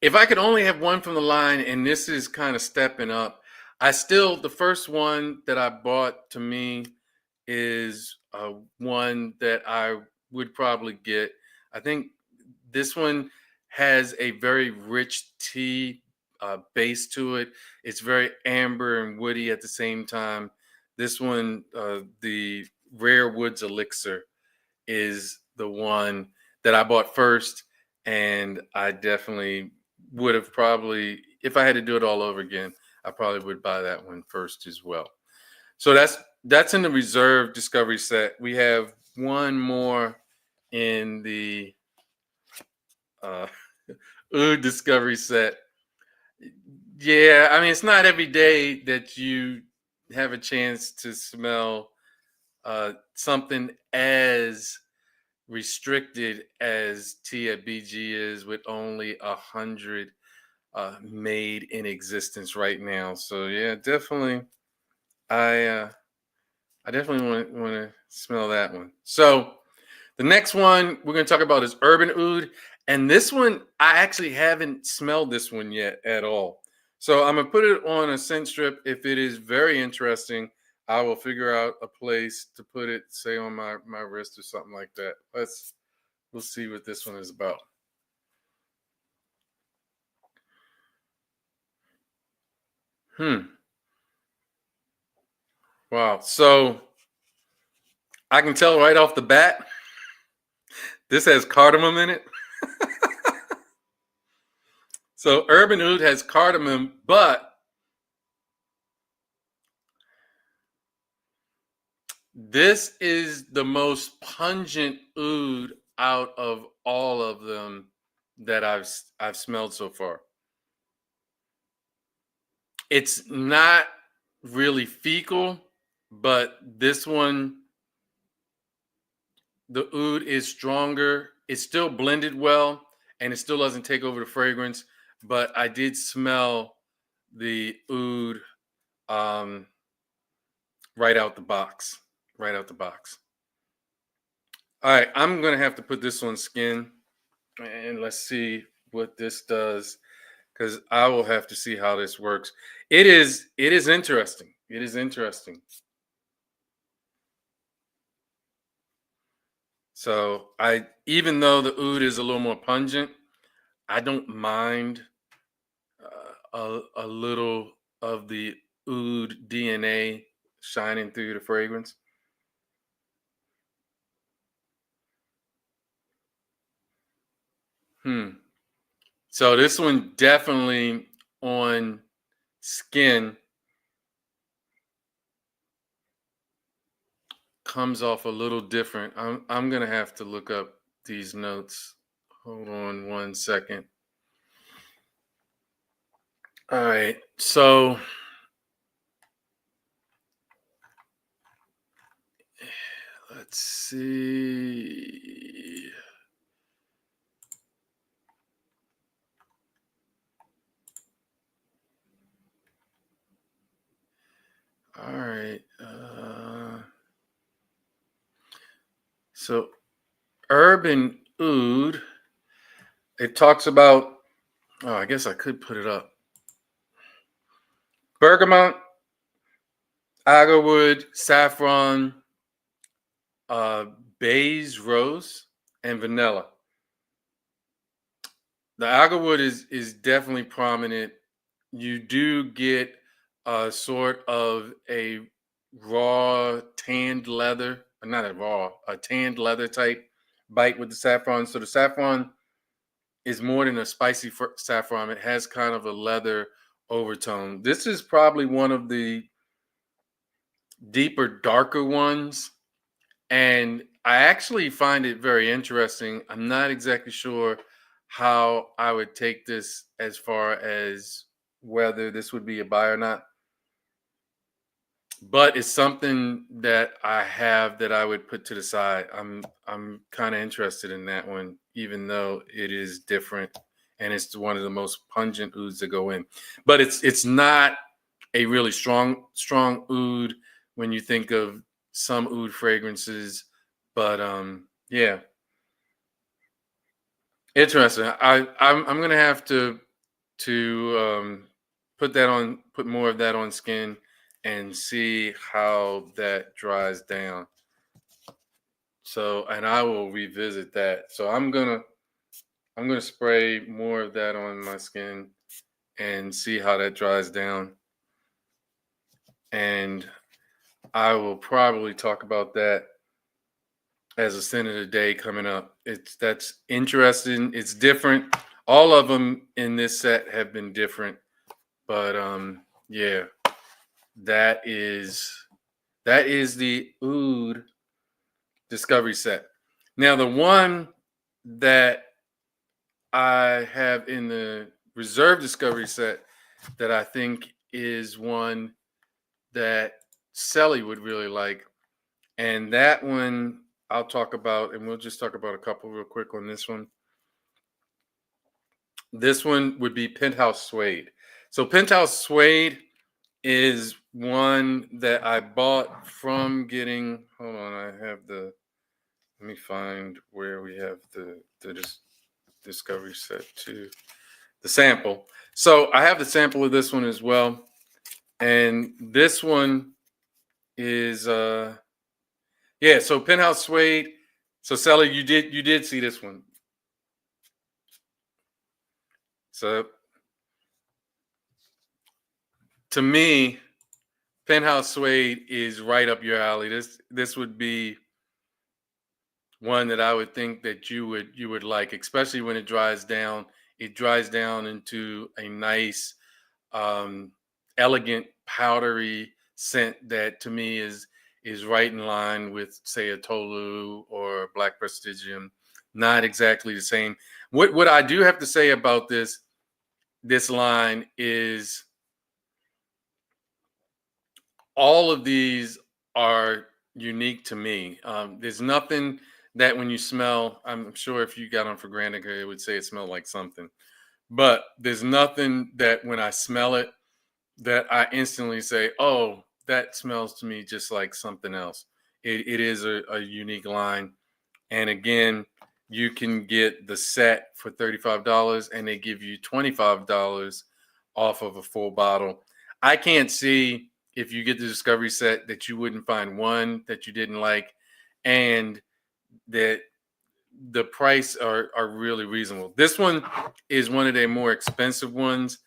If I could only have one from the line, and this is kind of stepping up, the first one that I bought to me is one that I would probably get. I think this one has a very rich tea base to it. It's very amber and woody at the same time. This one, the Rare Woods Elixir, is the one that I bought first, and I definitely would have probably, if I had to do it all over again, I probably would buy that one first as well. So that's in the reserve discovery set. We have one more in the Oud discovery set. Yeah, I mean, it's not every day that you have a chance to smell something as restricted as tea at BG is, with only 100 made in existence right now. So yeah, definitely, I definitely want to smell that one. So the next one we're going to talk about is Urban Oud, and this one I actually haven't smelled this one yet at all. So I'm gonna put it on a scent strip. If it is very interesting, I will figure out a place to put it, say on my wrist or something like that. We'll see what this one is about. Wow. So I can tell right off the bat, this has cardamom in it. So Urban Oud has cardamom, but this is the most pungent oud out of all of them that I've smelled so far. It's not really fecal, but this one, the oud is stronger. It's still blended well, and it still doesn't take over the fragrance. But I did smell the oud right out the box. Right out the box. All right, I'm gonna have to put this on skin, and let's see what this does, because I will have to see how this works. It is interesting. It is interesting. So even though the oud is a little more pungent, I don't mind a little of the oud DNA shining through the fragrance. So this one definitely on skin comes off a little different. I'm gonna have to look up these notes. Hold on one second. All right, so let's see. All right. So Urban Oud, it talks about, oh, I guess I could put it up. Bergamot, agarwood, saffron, beige rose, and vanilla. The agarwood is definitely prominent. You do get a sort of a raw tanned leather, not a tanned leather type bite with the saffron. So the saffron is more than a spicy saffron. It has kind of a leather overtone. This is probably one of the deeper, darker ones. And I actually find it very interesting. I'm not exactly sure how I would take this as far as whether this would be a buy or not. but it's something that I have that I would put to the side. I'm kind of interested in that one, even though it is different and it's one of the most pungent ouds that go in. But it's not a really strong oud when you think of some oud fragrances. But yeah, interesting. I'm gonna have to put more of that on skin and see how that dries down. So, and I will revisit that. So I'm gonna spray more of that on my skin and see how that dries down. And I will probably talk about that as a scent of the day coming up. That's interesting. It's different. All of them in this set have been different, but yeah, that is the oud discovery set. Now the one that I have in the reserve discovery set that I think is one that Sally would really like, and that one I'll talk about, and we'll just talk about a couple real quick on this one. This one would be Penthouse Suede. So Penthouse Suede is one that I bought from getting. Hold on, I have the. Let me find where we have the discovery set to the sample. So I have the sample of this one as well, and this one is yeah. So Penthouse Suede. So Sally, you did see this one. So to me, Penthouse Suede is right up your alley. This would be one that I would think that you would like, especially when it dries down. It dries down into a nice, elegant, powdery scent that to me is right in line with, say, a Tolu or Black Prestigium. Not exactly the same. What I do have to say about this line is all of these are unique to me. There's nothing that when you smell, I'm sure if you got on for granted, it would say it smelled like something. But there's nothing that when I smell it that I instantly say, oh, that smells to me just like something else. It is a unique line. And again, you can get the set for $35 and they give you $25 off of a full bottle. I can't see if you get the discovery set that you wouldn't find one that you didn't like and that the price are really reasonable. This one is one of their more expensive ones.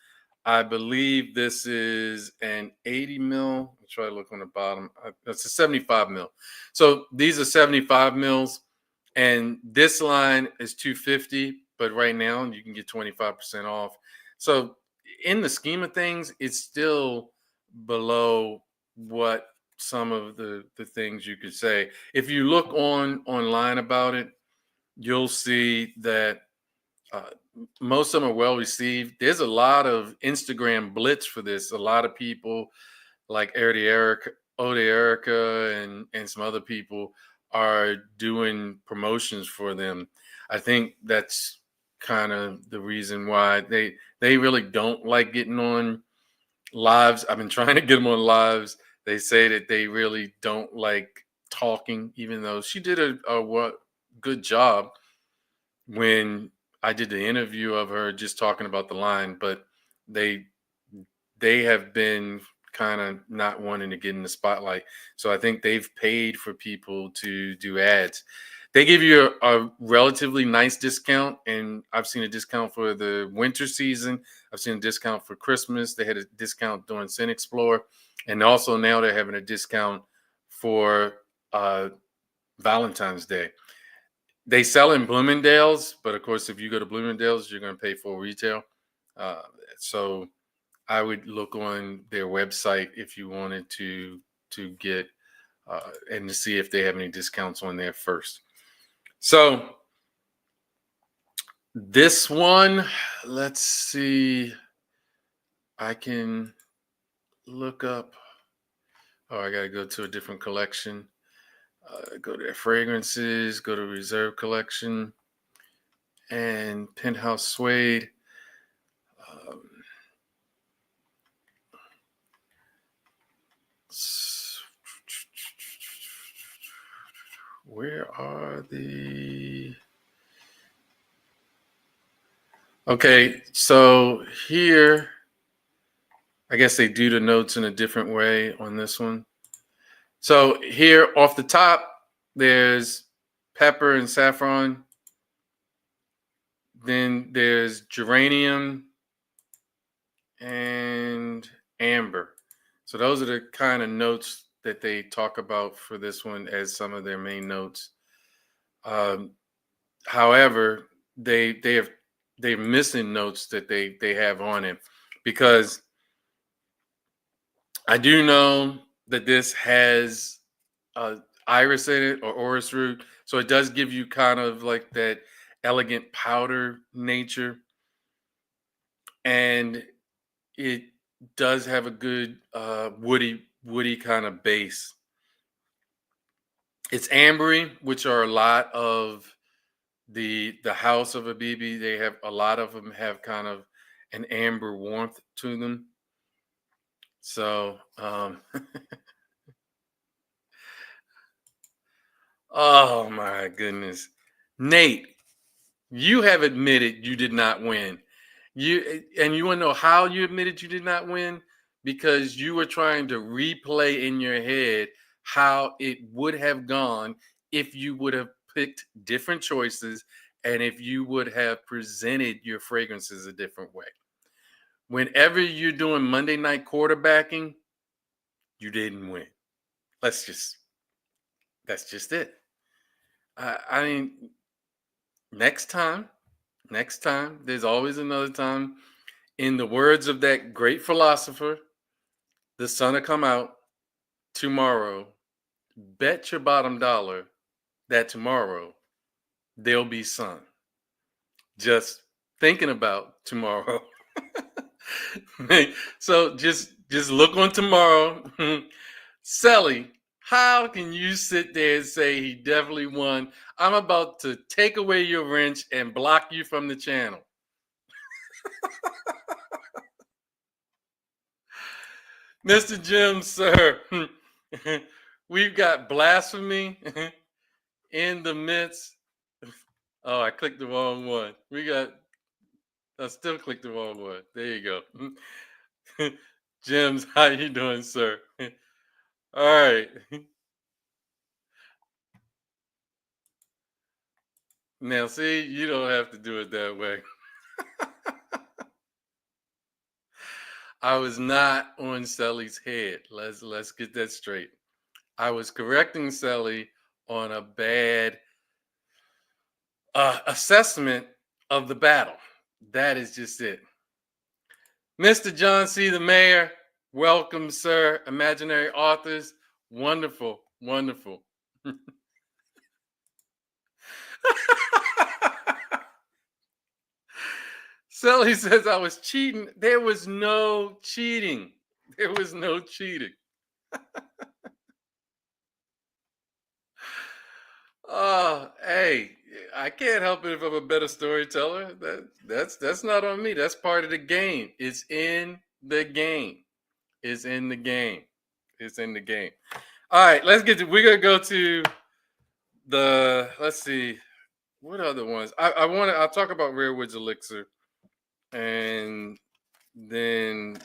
I believe this is an 80 mil. Let's try to look on the bottom. It's a 75 mil. So these are 75 mils, and this line is 250. But right now you can get 25% off. So in the scheme of things, it's still below what some of the things you could say. If you look online about it, you'll see that uh, most of them are well received. There's a lot of Instagram blitz for this. A lot of people like Ode Erica, and some other people are doing promotions for them. I think that's kind of the reason why they really don't like getting on lives. I've been trying to get them on lives. They say that they really don't like talking, even though she did a good job when I did the interview of her just talking about the line, but they have been kind of not wanting to get in the spotlight. So I think they've paid for people to do ads. They give you a relatively nice discount, and I've seen a discount for the winter season. I've seen a discount for Christmas. They had a discount during Scent Explore, and also now they're having a discount for Valentine's Day. They sell in Bloomingdale's, but of course, if you go to Bloomingdale's, you're going to pay full retail. So I would look on their website if you wanted to get and to see if they have any discounts on there first. So this one, let's see. I can look up Oh, I gotta go to a different collection. Go to their fragrances, go to Reserve Collection, and Penthouse Suede. Um, where are the... Okay, so here, I guess they do the notes in a different way on this one. So here off the top, there's pepper and saffron. Then there's geranium and amber. So those are the kind of notes that they talk about for this one as some of their main notes. However, they're missing notes that they have on it, because I do know that this has iris in it, or orris root, so it does give you kind of like that elegant powder nature, and it does have a good woody kind of base. It's ambery, which are a lot of the house of Habibi. They have a lot of them have kind of an amber warmth to them. So, oh my goodness, Nate, you have admitted you did not win. You want to know how you admitted you did not win? Because you were trying to replay in your head how it would have gone if you would have picked different choices and if you would have presented your fragrances a different way. Whenever you're doing Monday night quarterbacking, you didn't win. That's just it. I mean, next time, there's always another time. In the words of that great philosopher, the sun will come out tomorrow. Bet your bottom dollar that tomorrow there'll be sun. Just thinking about tomorrow. So just look on tomorrow. Sally, how can you sit there and say he definitely won? I'm about to take away your wrench and block you from the channel. Mr. Jim, sir, we've got blasphemy in the midst. Oh, I clicked the wrong one. I still clicked the wrong one. There you go. Jims, how you doing, sir? All right. Now, see, you don't have to do it that way. I was not on Sally's head. Let's get that straight. I was correcting Sally on a bad assessment of the battle. That is just it. Mr. John C. the Mayor, welcome, sir. Imaginary Authors, wonderful, wonderful. Sally says I was cheating. There was no cheating. There was no cheating. Oh, hey, I can't help it if I'm a better storyteller. That's not on me. That's part of the game. It's in the game. It's in the game. It's in the game. All right, we're gonna go to let's see, what other ones? I'll talk about Rare Woods Elixir, and then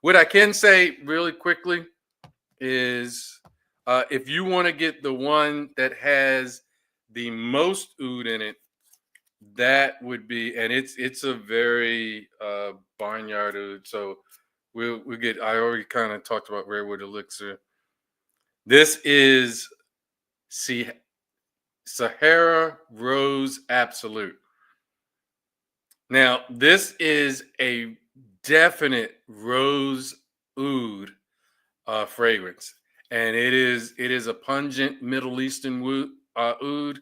what I can say really quickly is if you want to get the one that has the most oud in it, that would be, and it's a very barnyard oud. So we'll get. I already kind of talked about Rare Wood Elixir. This is Sahara Rose Absolute. Now, this is a definite rose oud fragrance, and it is a pungent Middle Eastern oud.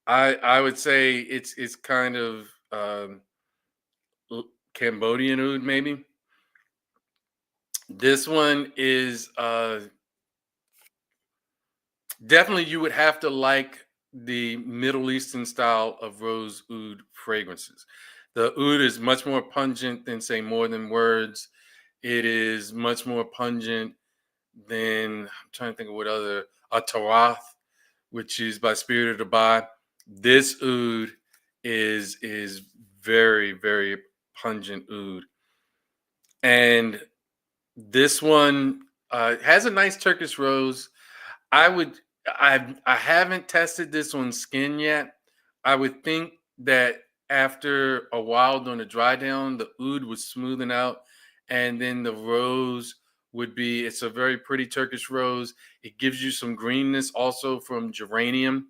I would say it's kind of Cambodian oud maybe. This one is definitely, you would have to like the Middle Eastern style of rose oud fragrances. The oud is much more pungent than, say, More Than Words. It is much more pungent than, I'm trying to think of what other, a Tarath, which is by Spirit of Dubai. This oud is very, very pungent oud. And this one has a nice Turkish rose. I would I haven't tested this on skin yet. I would think that after a while during the dry down, the oud was smoothing out, and then the rose would be, it's a very pretty Turkish rose. It gives you some greenness also from geranium.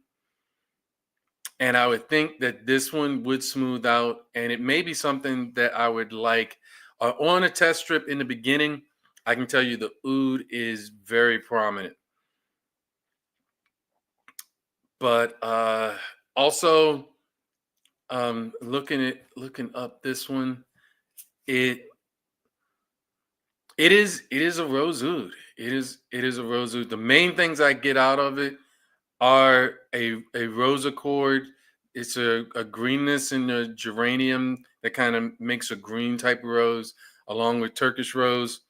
And I would think that this one would smooth out, and it may be something that I would like on a test strip in the beginning. I can tell you the oud is very prominent. But also, looking up this one, it is a rose oud. It is a rose oud. The main things I get out of it are a rose accord. It's a greenness in the geranium that kind of makes a green type of rose, along with Turkish rose,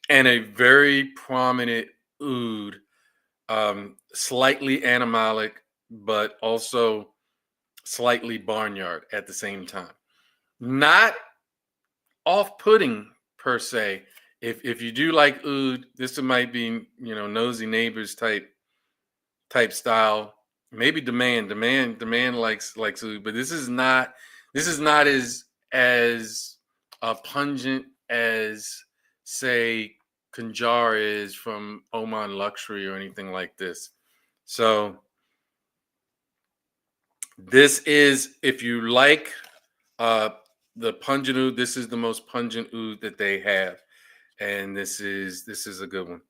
and a very prominent oud, slightly animalic, but also slightly barnyard at the same time. Not off-putting per se. If you do like oud, this might be, nosy neighbors type style. Maybe demand likes oud, but this is not as pungent as, say, Kanjar is from Oman Luxury or anything like this. So this is, if you like the pungent oud, this is the most pungent oud that they have, and this is a good one.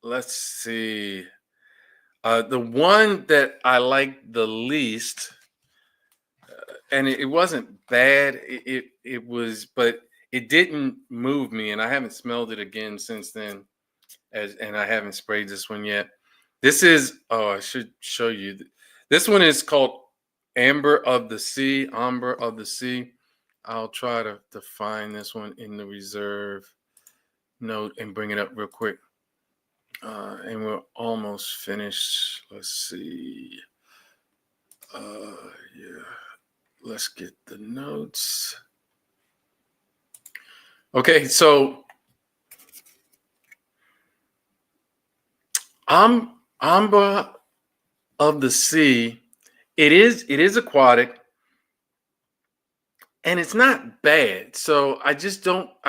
Let's see, the one that I like the least, and it wasn't bad. It was, but it didn't move me, and I haven't smelled it again since then, and I haven't sprayed this one yet. This is, oh, I should show you. This one is called Amber of the Sea. Amber of the Sea. I'll try to find this one in the reserve note and bring it up real quick. And we're almost finished. Let's see. Yeah. Let's get the notes. Okay, so Amber of the Sea. It is aquatic, and it's not bad. So I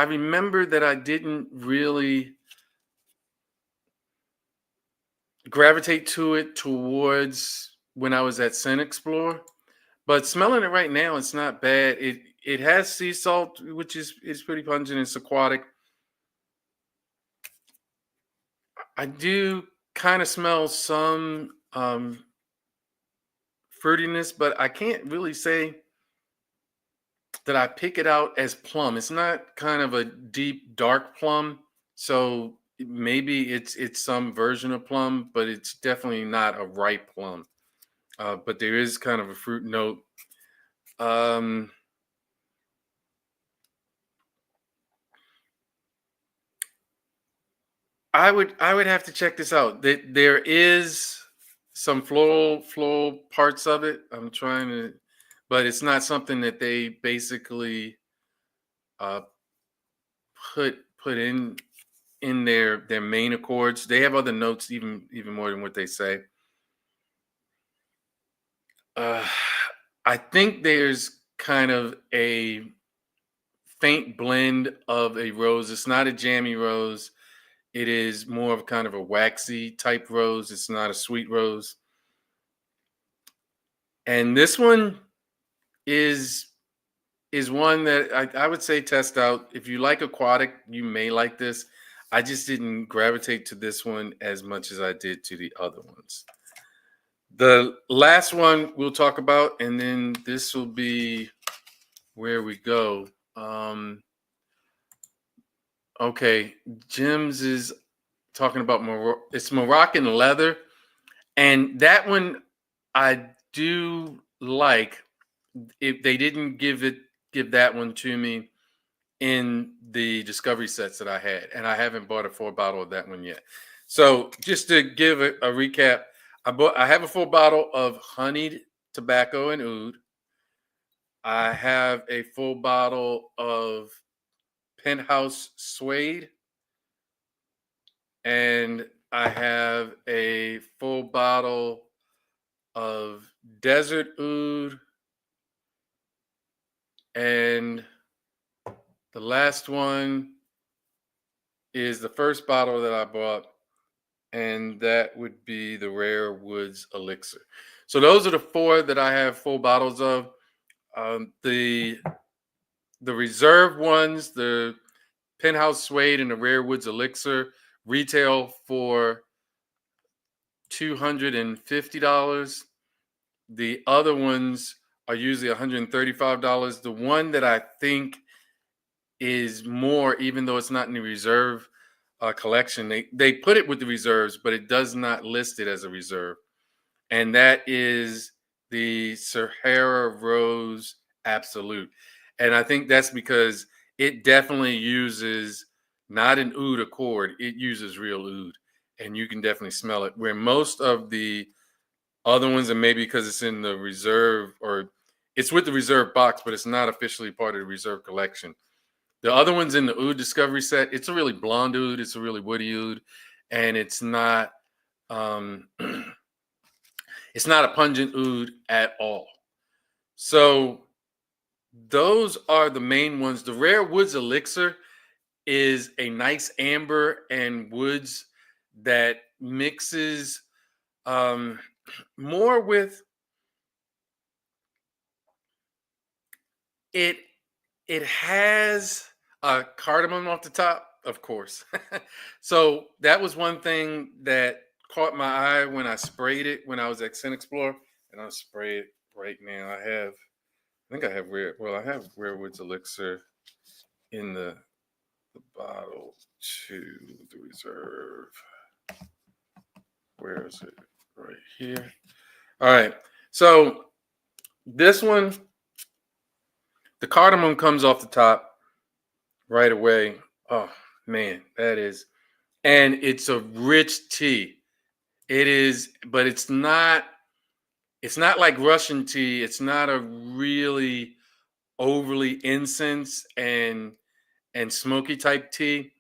remember that I didn't really gravitate to it towards when I was at Scent Explore. But smelling it right now, it's not bad. It has sea salt, which is pretty pungent. It's aquatic. I do kind of smell some fruitiness, but I can't really say that I pick it out as plum. It's not kind of a deep, dark plum. So maybe it's some version of plum, but it's definitely not a ripe plum. But there is kind of a fruit note. I would have to check this out. There is some floral parts of it. I'm trying to, but it's not something that they basically put in their main accords. They have other notes, even more than what they say. I think there's kind of a faint blend of a rose. It's not a jammy rose. It is more of kind of a waxy type rose. It's not a sweet rose. And this one is one that I would say test out. If you like aquatic, you may like this. I just didn't gravitate to this one as much as I did to the other ones. The last one we'll talk about, and then this will be where we go. Okay, Jim's is talking about it's Moroccan leather, and that one I do like. If they didn't give that one to me in the discovery sets that I had, and I haven't bought a full bottle of that one yet. So just to give a recap, I have a full bottle of honeyed tobacco and oud. I have a full bottle of penthouse suede, and I have a full bottle of desert oud, and the last one is the first bottle that I bought, and that would be the Rare Woods Elixir. So those are the four that I have full bottles of. The reserve ones, the Penthouse Suede and the Rare Woods Elixir, retail for $250. The other ones are usually $135. The one that I think is more, even though it's not in the reserve collection, they put it with the reserves, but it does not list it as a reserve. And that is the Sahara Rose Absolute. And I think that's because it definitely uses not an oud accord, it uses real oud. And you can definitely smell it. Where most of the other ones, and maybe because it's in the reserve or it's with the reserve box, but it's not officially part of the reserve collection. The other ones in the oud discovery set, it's a really blonde oud, it's a really woody oud, and it's not it's not a pungent oud at all. So those are the main ones. The Rare Woods Elixir is a nice amber and woods that mixes more with it. It has cardamom off the top, of course. So that was one thing that caught my eye when I sprayed it when I was at Scent Explorer, and I'll spray it right now. I think I have I have Rare Woods Elixir in the bottle to the reserve. Where is it? Right here. All right. So this one, the cardamom comes off the top right away. Oh man, that is, and it's a rich tea. It is, but it's not. It's not like Russian tea. It's not a really overly incense and smoky type tea.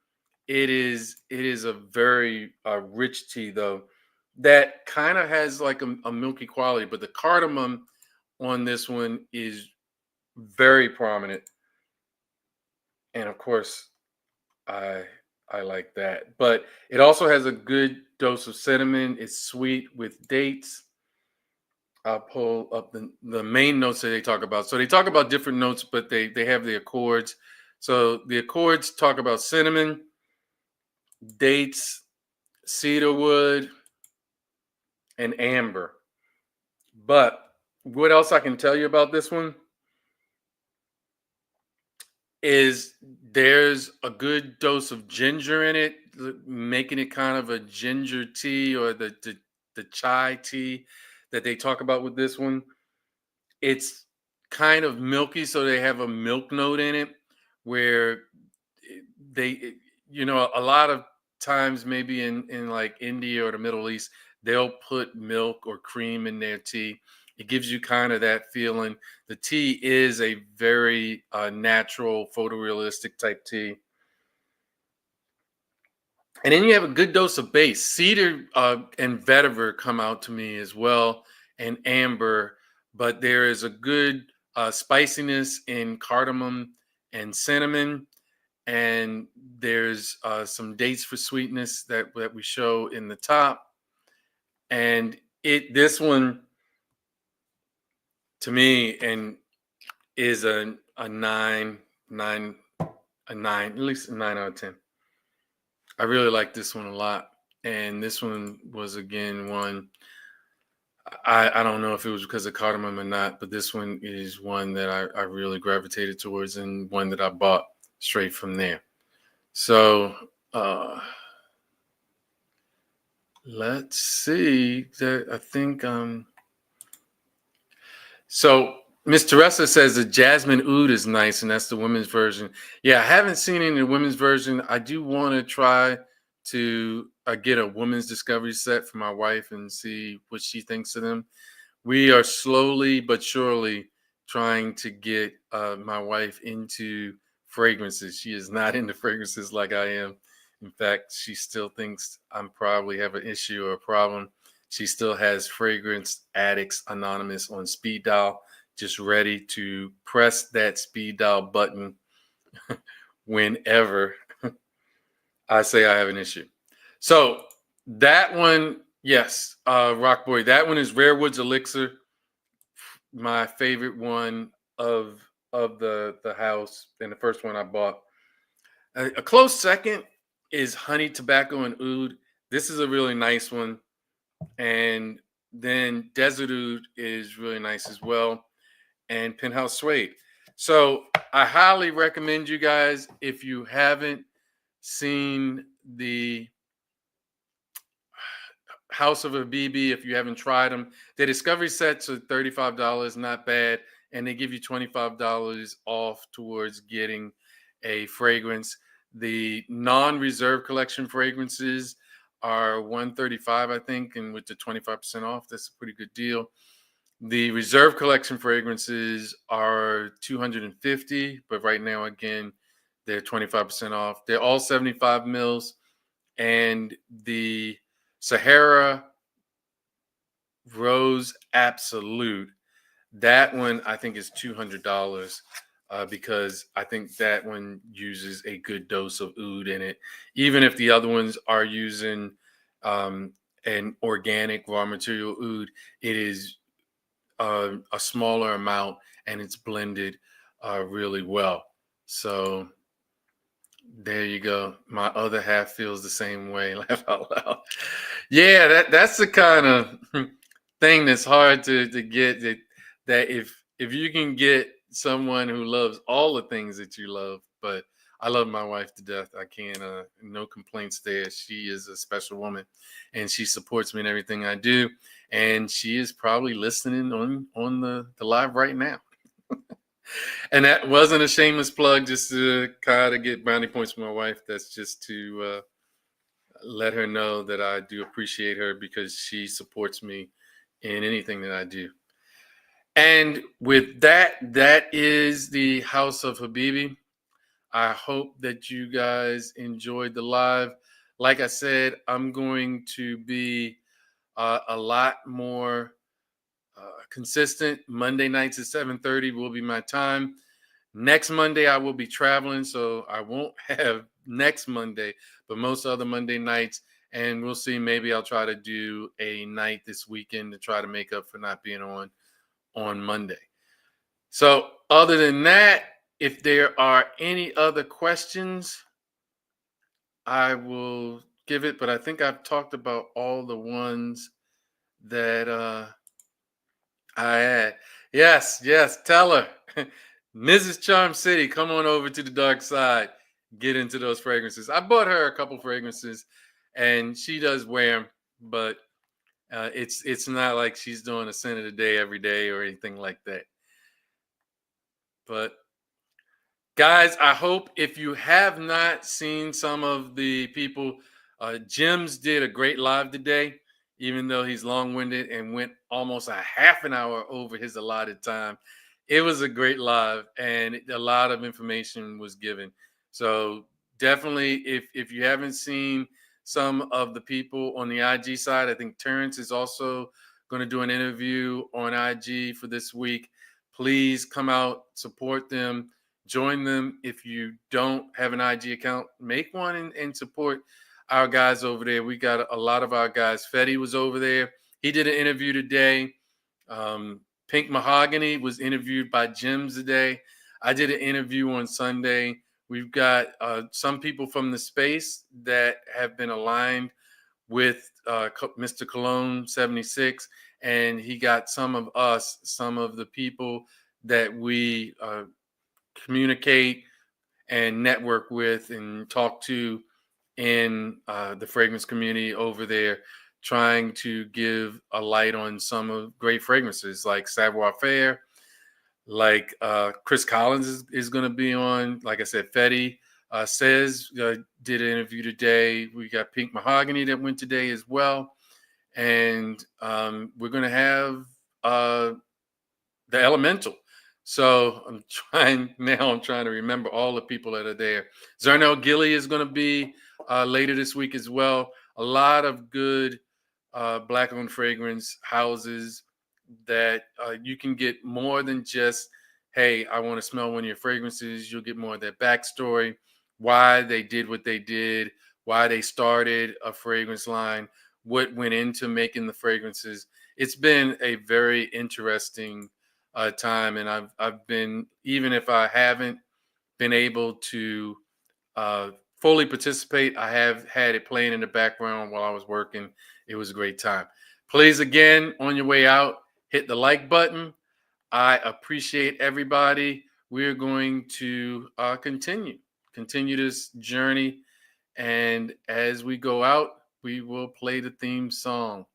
It is a very rich tea though, that kind of has like a milky quality. But the cardamom on this one is very prominent, and of course, I I like that. But it also has a good dose of cinnamon. It's sweet with dates. I'll pull up the main notes that they talk about. So they talk about different notes, but they have the accords. So the accords talk about cinnamon, dates, cedarwood, and amber. But what else I can tell you about this one is there's a good dose of ginger in it, making it kind of a ginger tea or the chai tea that they talk about with this one. It's kind of milky, so they have a milk note in it where they, a lot of times maybe in like India or the Middle East, they'll put milk or cream in their tea. It gives you kind of that feeling. The tea is a very natural, photorealistic type tea. And then you have a good dose of base. Cedar and vetiver come out to me as well, and amber, but there is a good spiciness in cardamom and cinnamon, and there's some dates for sweetness that we show in the top. And this one to me and is a nine, at least a 9 out of 10. I really like this one a lot. And this one was again one I don't know if it was because of cardamom or not, but this one is one that I really gravitated towards and one that I bought straight from there. So let's see. I think so Miss Teresa says the jasmine oud is nice, and that's the women's version. Yeah, I haven't seen any of the women's version. I do want to try to get a women's discovery set for my wife and see what she thinks of them. We are slowly but surely trying to get my wife into fragrances. She is not into fragrances like I am. In fact, she still thinks I'm probably have an issue or a problem. She still has Fragrance Addicts Anonymous on speed dial, just ready to press that speed dial button whenever I say I have an issue. So that one, yes, Rock Boy, that one is Rare Woods Elixir, my favorite one of the house, and the first one I bought. A close second is Honey Tobacco and Oud. This is a really nice one, and then Desert Oud is really nice as well, and Penthouse Suede. So I highly recommend you guys, if you haven't seen the House of Habibi, if you haven't tried them, the discovery sets are $35, not bad, and they give you $25 off towards getting a fragrance. The non-reserve collection fragrances are $135, I think, and with the 25% off, that's a pretty good deal. The reserve collection fragrances are $250, but right now, again, they're 25% off. They're all 75 mils, and the Sahara Rose Absolute, that one I think is $200 because I think that one uses a good dose of oud in it. Even if the other ones are using an organic raw material oud, it is a smaller amount and it's blended really well. So there you go. My other half feels the same way. Laugh out loud. Yeah, that's the kind of thing that's hard to get. That if you can get someone who loves all the things that you love, but I love my wife to death. I can't. No complaints there. She is a special woman, and she supports me in everything I do. And she is probably listening on the live right now. And that wasn't a shameless plug, just to kind of get brownie points from my wife. That's just to let her know that I do appreciate her because she supports me in anything that I do. And with that, that is the House of Habibi. I hope that you guys enjoyed the live. Like I said, I'm going to be a lot more consistent. Monday nights at 7:30 will be my time. Next Monday, I will be traveling, so I won't have next Monday, but most other Monday nights. And we'll see. Maybe I'll try to do a night this weekend to try to make up for not being on Monday. So other than that, if there are any other questions, I will give it. But I think I've talked about all the ones that I had. Yes, tell her. Mrs. Charm City, come on over to the dark side. Get into those fragrances. I bought her a couple fragrances, and she does wear them, but it's not like she's doing a scent of the day every day or anything like that. But guys, I hope if you have not seen some of the people, Jim's did a great live today, even though he's long-winded and went almost a half an hour over his allotted time. It was a great live, and a lot of information was given. So definitely, if you haven't seen some of the people on the IG side, I think Terrence is also going to do an interview on IG for this week. Please come out, support them, join them. If you don't have an IG account, make one and support our guys over there. We got a lot of our guys. Fetty was over there. He did an interview today. Pink Mahogany was interviewed by Jim today. I did an interview on Sunday. We've got some people from the space that have been aligned with Mr. Cologne 76, and he got some of us, some of the people that we communicate and network with and talk to in the fragrance community over there, trying to give a light on some of great fragrances like Savoir Faire, like Chris Collins is going to be on. Like I said, Fetty Says did an interview today. We got Pink Mahogany that went today as well. And we're going to have the Elemental. So I'm trying to remember all the people that are there. Zernel Gilly is going to be later this week as well. A lot of good Black-owned fragrance houses that you can get more than just, hey, I want to smell one of your fragrances. You'll get more of that backstory, why they did what they did, why they started a fragrance line, what went into making the fragrances. It's been a very interesting time, and I've been, even if I haven't been able to fully participate, I have had it playing in the background while I was working. It was a great time. Please, again, on your way out, hit the like button. I appreciate everybody. We're going to continue this journey, and as we go out, we will play the theme song.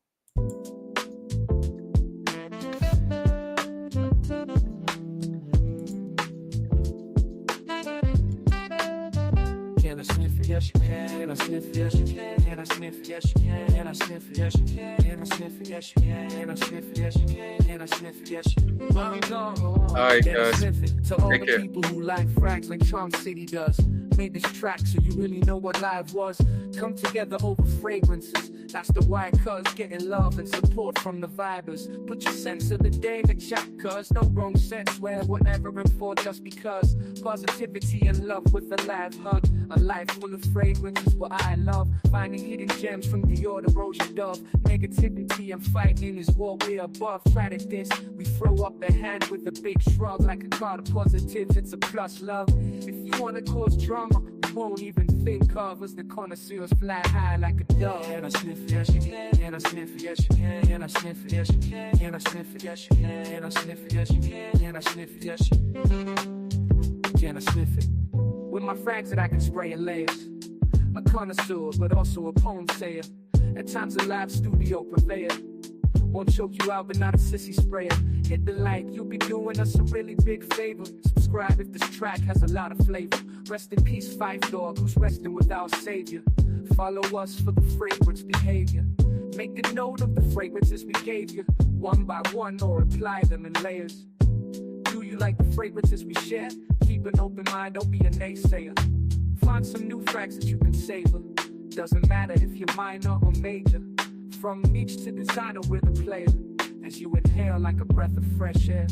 Can I sniff it? Yes, you can. Can I sniff it? Yes, you can. Can I sniff it? Yes, you can. Can I sniff it? Yes, you can. Can I sniff it? Yes, you can. Can I sniff it? Yes, you can. Can I sniff it? Yes, you can. All right, guys. To all Take the care. people who like frags like Charm City does. Made this track so you really know what live was. Come together over fragrances. That's the why, cuz getting love and support from the vibers. Put your sense of the day in the chat, cuz no wrong sense where whatever and for just because. Positivity and love with a live hug. A life full of fragrance is what I love. Finding hidden gems from Dior to Roja Dove. Negativity and fighting is what we're above. Try to diss, we throw up a hand with a big shrug. Like a card of positives, it's a plus love. If you wanna cause drama, you won't even think of us. The connoisseurs fly high like a dove. Can I sniff it? Yes, you can. Can I sniff it? Yes, you can. Can I sniff it? Yes, you can. Can I sniff it? Yes, you can. Can I sniff it? Yes, you can. Can I sniff it? Yes, you can. Can I sniff it? With my frags that I can spray in layers. A connoisseur, but also a poem sayer. At times a live studio purveyor. Won't choke you out, but not a sissy sprayer. Hit the like, you'll be doing us a really big favor. Subscribe if this track has a lot of flavor. Rest in peace, Five Dog, who's resting with our savior. Follow us for the fragrance behavior. Make a note of the fragrances we gave you, one by one, or apply them in layers. Do you like the fragrances we share? Keep an open mind, don't be a naysayer. Find some new frags that you can savor. Doesn't matter if you're minor or major. From niche to designer, we're the player. As you inhale like a breath of fresh air.